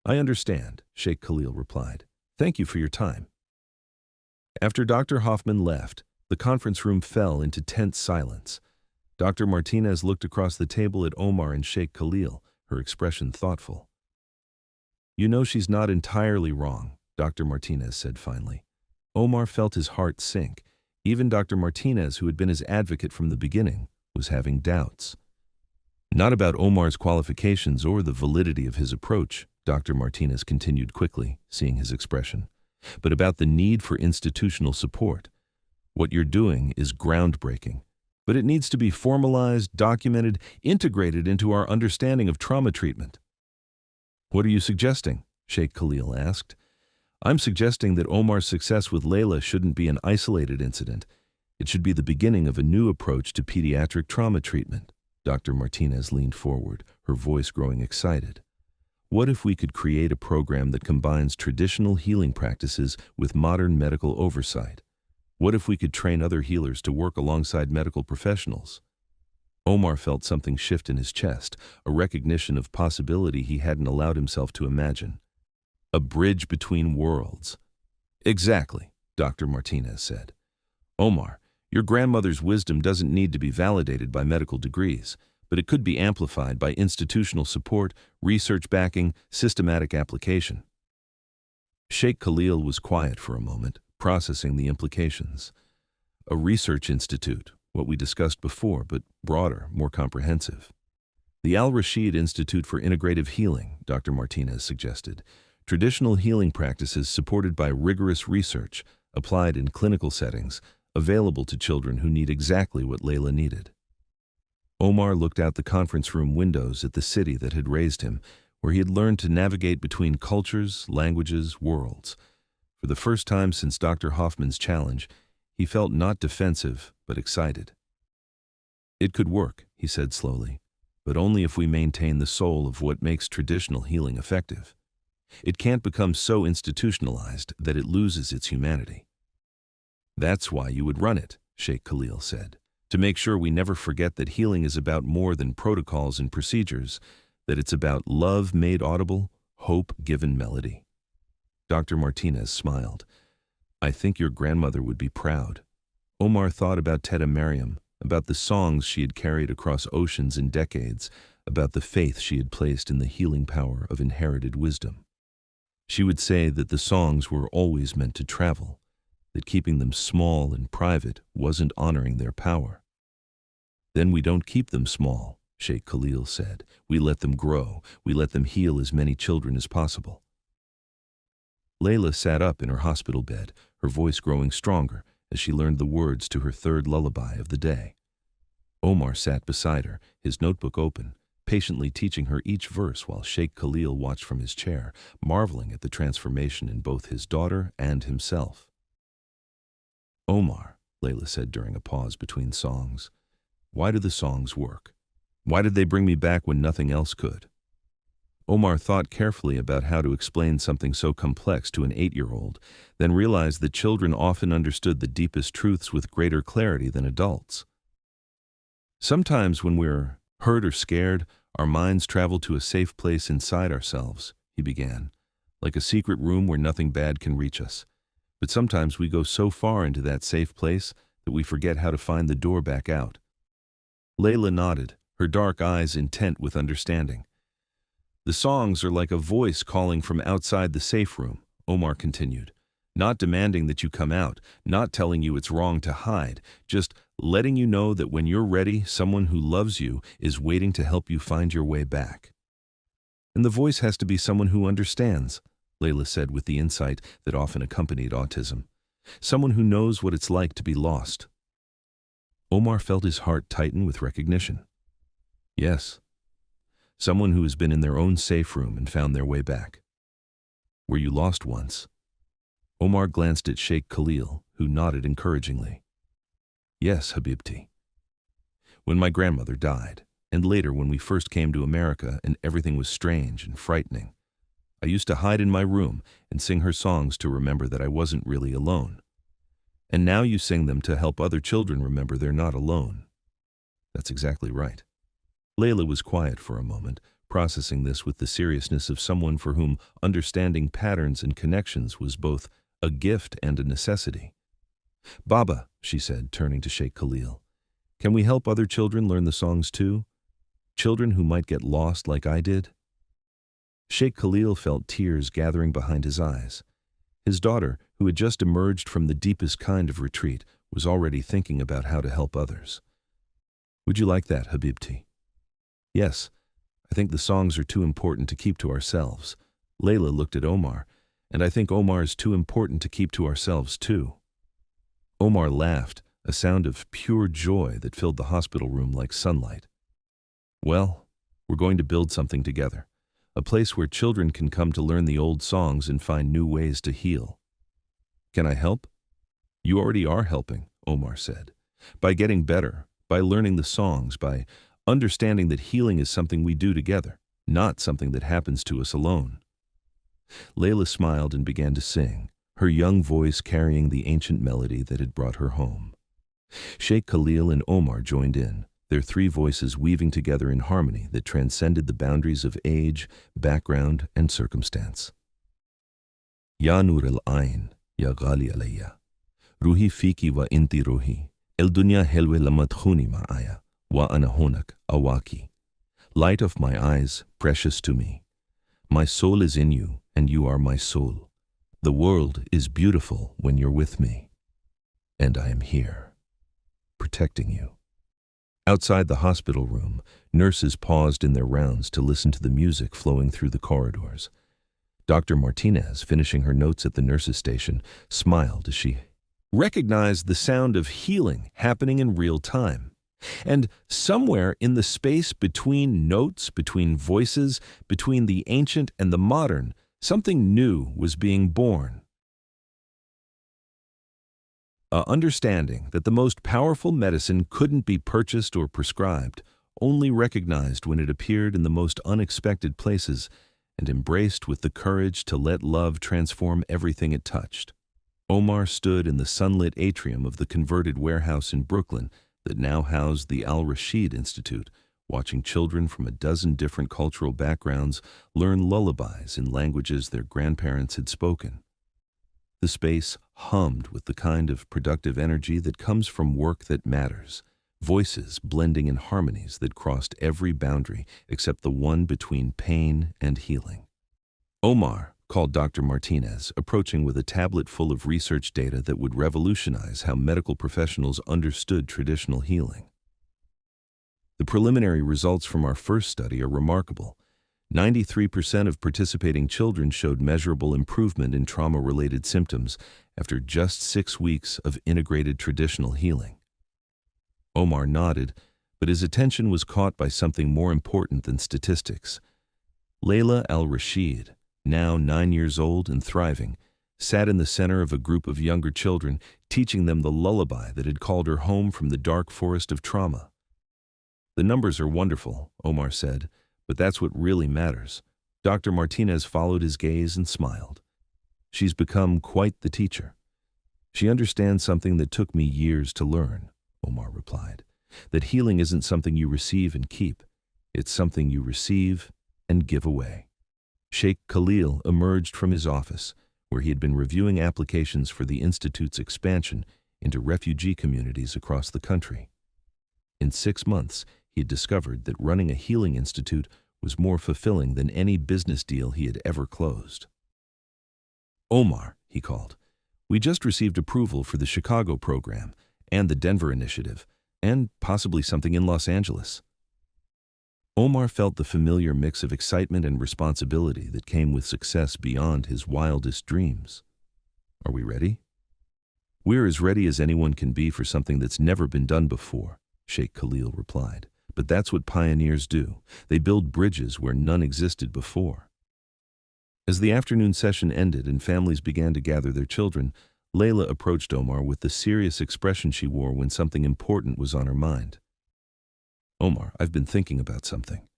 I understand, Sheikh Khalil replied. Thank you for your time. After Dr. Hoffman left, the conference room fell into tense silence. Dr. Martinez looked across the table at Omar and Sheikh Khalil, her expression thoughtful. You know she's not entirely wrong, Dr. Martinez said finally. Omar felt his heart sink. Even Dr. Martinez, who had been his advocate from the beginning, was having doubts. Not about Omar's qualifications or the validity of his approach, Dr. Martinez continued quickly, seeing his expression, but about the need for institutional support. What you're doing is groundbreaking, but it needs to be formalized, documented, integrated into our understanding of trauma treatment. What are you suggesting? Sheikh Khalil asked. I'm suggesting that Omar's success with Layla shouldn't be an isolated incident. It should be the beginning of a new approach to pediatric trauma treatment. Dr. Martinez leaned forward, her voice growing excited. What if we could create a program that combines traditional healing practices with modern medical oversight? What if we could train other healers to work alongside medical professionals? Omar felt something shift in his chest, a recognition of possibility he hadn't allowed himself to imagine. A bridge between worlds. Exactly, Dr. Martinez said. Omar, your grandmother's wisdom doesn't need to be validated by medical degrees, but it could be amplified by institutional support, research backing, systematic application. Sheikh Khalil was quiet for a moment, processing the implications. A research institute, what we discussed before, but broader, more comprehensive. The Al-Rashid Institute for Integrative Healing, Dr. Martinez suggested. Traditional healing practices supported by rigorous research, applied in clinical settings, available to children who need exactly what Layla needed. Omar looked out the conference room windows at the city that had raised him, where he had learned to navigate between cultures, languages, worlds. For the first time since Dr. Hoffman's challenge, he felt not defensive, but excited. It could work, he said slowly, but only if we maintain the soul of what makes traditional healing effective. It can't become so institutionalized that it loses its humanity. That's why you would run it, Sheikh Khalil said, to make sure we never forget that healing is about more than protocols and procedures, that it's about love made audible, hope given melody. Dr. Martinez smiled. I think your grandmother would be proud. Omar thought about Teta Mariam, about the songs she had carried across oceans and decades, about the faith she had placed in the healing power of inherited wisdom. She would say that the songs were always meant to travel, that keeping them small and private wasn't honoring their power. Then we don't keep them small, Sheikh Khalil said. We let them grow. We let them heal as many children as possible. Layla sat up in her hospital bed, her voice growing stronger as she learned the words to her third lullaby of the day. Omar sat beside her, his notebook open, patiently teaching her each verse while Sheikh Khalil watched from his chair, marveling at the transformation in both his daughter and himself. Omar, Layla said during a pause between songs, why do the songs work? Why did they bring me back when nothing else could? Omar thought carefully about how to explain something so complex to an 8-year-old, then realized that children often understood the deepest truths with greater clarity than adults. Sometimes when we're hurt or scared, our minds travel to a safe place inside ourselves, he began, like a secret room where nothing bad can reach us. But sometimes we go so far into that safe place that we forget how to find the door back out. Layla nodded, her dark eyes intent with understanding. The songs are like a voice calling from outside the safe room, Omar continued, not demanding that you come out, not telling you it's wrong to hide, just letting you know that when you're ready, someone who loves you is waiting to help you find your way back. And the voice has to be someone who understands, Layla said with the insight that often accompanied autism. Someone who knows what it's like to be lost. Omar felt his heart tighten with recognition. Yes. Someone who has been in their own safe room and found their way back. Were you lost once? Omar glanced at Sheikh Khalil, who nodded encouragingly. Yes, Habibti. When my grandmother died, and later when we first came to America and everything was strange and frightening, I used to hide in my room and sing her songs to remember that I wasn't really alone. And now you sing them to help other children remember they're not alone. That's exactly right. Layla was quiet for a moment, processing this with the seriousness of someone for whom understanding patterns and connections was both a gift and a necessity. Baba, she said, turning to Sheikh Khalil, can we help other children learn the songs too? Children who might get lost like I did? Sheikh Khalil felt tears gathering behind his eyes. His daughter, who had just emerged from the deepest kind of retreat, was already thinking about how to help others. Would you like that, Habibti? Yes, I think the songs are too important to keep to ourselves. Layla looked at Omar, and I think Omar is too important to keep to ourselves too. Omar laughed, a sound of pure joy that filled the hospital room like sunlight. Well, we're going to build something together, a place where children can come to learn the old songs and find new ways to heal. Can I help? You already are helping, Omar said, by getting better, by learning the songs, by understanding that healing is something we do together, not something that happens to us alone. Layla smiled and began to sing, her young voice carrying the ancient melody that had brought her home. Sheikh Khalil and Omar joined in, their three voices weaving together in harmony that transcended the boundaries of age, background, and circumstance. Ya Nur al-Ain, Ya Ghali alayya, Ruhi fiki wa inti ruhi, El dunya helwe lamadkhuni ma'aya, wa ana honak awaki. Light of my eyes, precious to me. My soul is in you, and you are my soul. The world is beautiful when you're with me. And I am here, protecting you. Outside the hospital room, nurses paused in their rounds to listen to the music flowing through the corridors. Dr. Martinez, finishing her notes at the nurses' station, smiled as she recognized the sound of healing happening in real time. And somewhere in the space between notes, between voices, between the ancient and the modern, something new was being born. A understanding that the most powerful medicine couldn't be purchased or prescribed, only recognized when it appeared in the most unexpected places and embraced with the courage to let love transform everything it touched. Omar stood in the sunlit atrium of the converted warehouse in Brooklyn that now housed the Al-Rashid Institute, watching children from a dozen different cultural backgrounds learn lullabies in languages their grandparents had spoken. The space hummed with the kind of productive energy that comes from work that matters, voices blending in harmonies that crossed every boundary except the one between pain and healing. Omar, called Dr. Martinez, approaching with a tablet full of research data that would revolutionize how medical professionals understood traditional healing. The preliminary results from our first study are remarkable. 93% of participating children showed measurable improvement in trauma-related symptoms after just 6 weeks of integrated traditional healing. Omar nodded, but his attention was caught by something more important than statistics. Layla Al-Rashid, now 9 years old and thriving, sat in the center of a group of younger children, teaching them the lullaby that had called her home from the dark forest of trauma. The numbers are wonderful, Omar said, but that's what really matters. Dr. Martinez followed his gaze and smiled. She's become quite the teacher. She understands something that took me years to learn, Omar replied, that healing isn't something you receive and keep. It's something you receive and give away. Sheikh Khalil emerged from his office, where he had been reviewing applications for the Institute's expansion into refugee communities across the country. In 6 months, he had discovered that running a healing institute was more fulfilling than any business deal he had ever closed. Omar, he called, we just received approval for the Chicago program and the Denver initiative, and possibly something in Los Angeles. Omar felt the familiar mix of excitement and responsibility that came with success beyond his wildest dreams. Are we ready? We're as ready as anyone can be for something that's never been done before, Sheikh Khalil replied. But that's what pioneers do. They build bridges where none existed before. As the afternoon session ended and families began to gather their children, Layla approached Omar with the serious expression she wore when something important was on her mind. Omar, I've been thinking about something.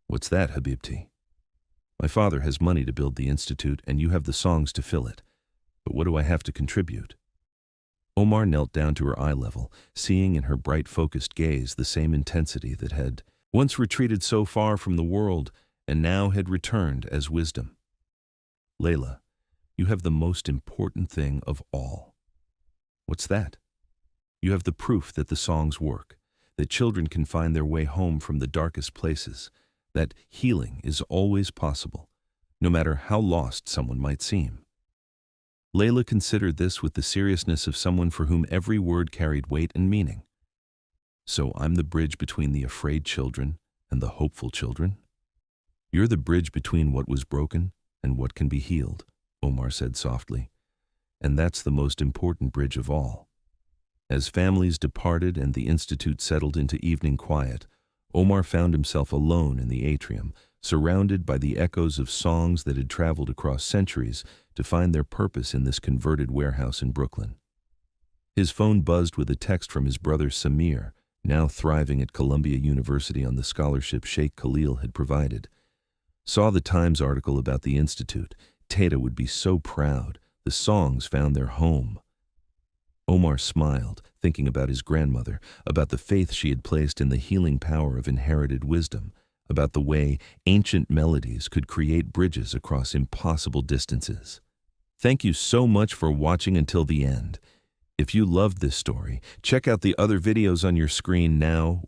What's that, Habibti? My father has money to build the institute and you have the songs to fill it. But what do I have to contribute? Omar knelt down to her eye level, seeing in her bright, focused gaze the same intensity that had once retreated so far from the world and now had returned as wisdom. Layla, you have the most important thing of all. What's that? You have the proof that the songs work, that children can find their way home from the darkest places, that healing is always possible, no matter how lost someone might seem. Layla considered this with the seriousness of someone for whom every word carried weight and meaning. So I'm the bridge between the afraid children and the hopeful children? You're the bridge between what was broken and what can be healed, Omar said softly. And that's the most important bridge of all. As families departed and the institute settled into evening quiet, Omar found himself alone in the atrium, surrounded by the echoes of songs that had traveled across centuries to find their purpose in this converted warehouse in Brooklyn. His phone buzzed with a text from his brother Samir, now thriving at Columbia University on the scholarship Sheikh Khalil had provided. Saw the Times article about the institute. Tata would be so proud. the songs found their home. Omar smiled, thinking about his grandmother, about the faith she had placed in the healing power of inherited wisdom, about the way ancient melodies could create bridges across impossible distances. Thank you so much for watching until the end. If you loved this story, check out the other videos on your screen now.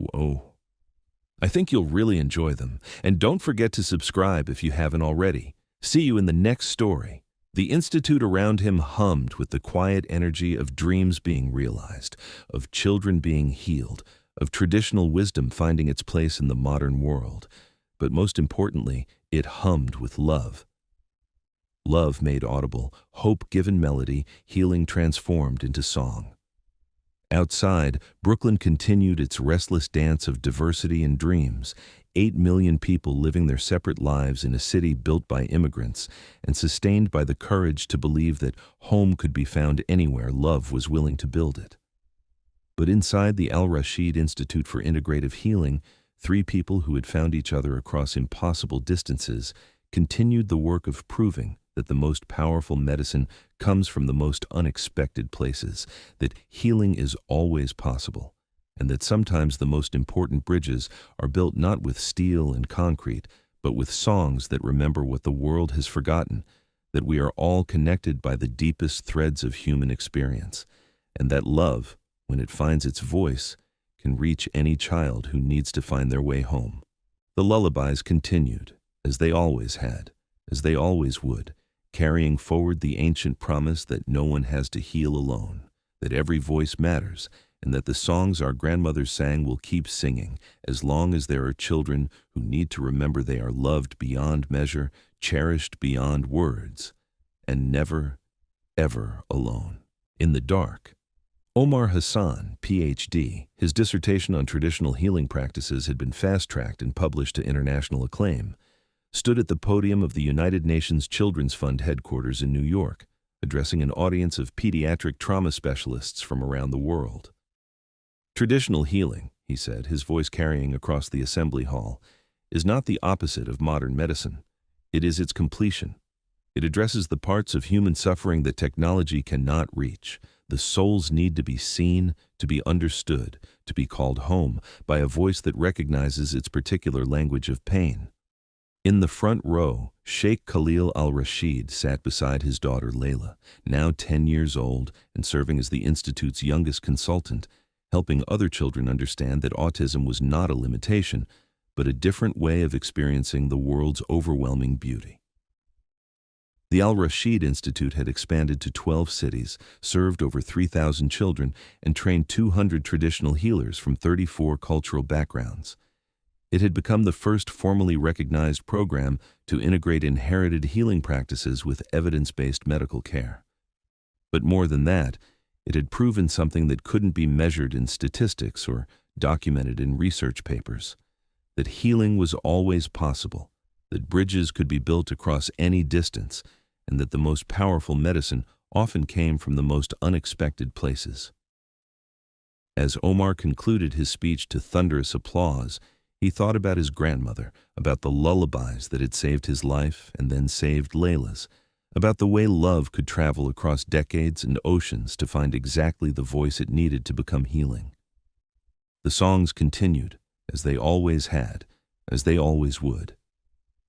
I think you'll really enjoy them. And don't forget to subscribe if you haven't already. See you in the next story. The institute around him hummed with the quiet energy of dreams being realized, of children being healed, of traditional wisdom finding its place in the modern world. But most importantly, it hummed with love. Love made audible, hope given melody, healing transformed into song. Outside, Brooklyn continued its restless dance of diversity and dreams. 8 million people living their separate lives in a city built by immigrants and sustained by the courage to believe that home could be found anywhere love was willing to build it. But inside the Al-Rashid Institute for Integrative Healing, 3 people who had found each other across impossible distances continued the work of proving that the most powerful medicine comes from the most unexpected places, that healing is always possible, and that sometimes the most important bridges are built not with steel and concrete, but with songs that remember what the world has forgotten, that we are all connected by the deepest threads of human experience, and that love, when it finds its voice, can reach any child who needs to find their way home. The lullabies continued, as they always had, as they always would, carrying forward the ancient promise that no one has to heal alone, that every voice matters, and that the songs our grandmothers sang will keep singing as long as there are children who need to remember they are loved beyond measure, cherished beyond words, and never, ever alone. In the dark, Omar Hassan, Ph.D., his dissertation on traditional healing practices had been fast-tracked and published to international acclaim, stood at the podium of the United Nations Children's Fund headquarters in New York, addressing an audience of pediatric trauma specialists from around the world. Traditional healing, he said, his voice carrying across the assembly hall, is not the opposite of modern medicine. It is its completion. It addresses the parts of human suffering that technology cannot reach. The soul's need to be seen, to be understood, to be called home by a voice that recognizes its particular language of pain. In the front row, Sheikh Khalil Al-Rashid sat beside his daughter Layla, now 10 years old and serving as the Institute's youngest consultant, helping other children understand that autism was not a limitation, but a different way of experiencing the world's overwhelming beauty. The Al-Rashid Institute had expanded to 12 cities, served over 3,000 children, and trained 200 traditional healers from 34 cultural backgrounds. It had become the first formally recognized program to integrate inherited healing practices with evidence-based medical care. But more than that, it had proven something that couldn't be measured in statistics or documented in research papers, that healing was always possible, that bridges could be built across any distance, and that the most powerful medicine often came from the most unexpected places. As Omar concluded his speech to thunderous applause, he thought about his grandmother, about the lullabies that had saved his life and then saved Layla's, about the way love could travel across decades and oceans to find exactly the voice it needed to become healing. The songs continued, as they always had, as they always would.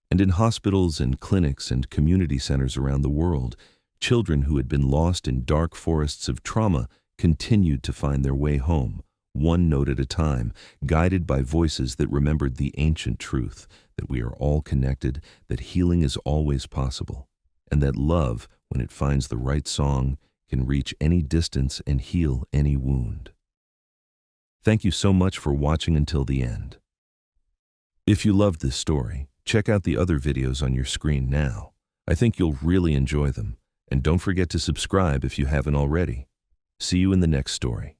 And in hospitals and clinics and community centers around the world, children who had been lost in dark forests of trauma continued to find their way home, one note at a time, guided by voices that remembered the ancient truth, that we are all connected, that healing is always possible, and that love, when it finds the right song, can reach any distance and heal any wound. Thank you so much for watching until the end. If you loved this story, check out the other videos on your screen now. I think you'll really enjoy them, and don't forget to subscribe if you haven't already. See you in the next story.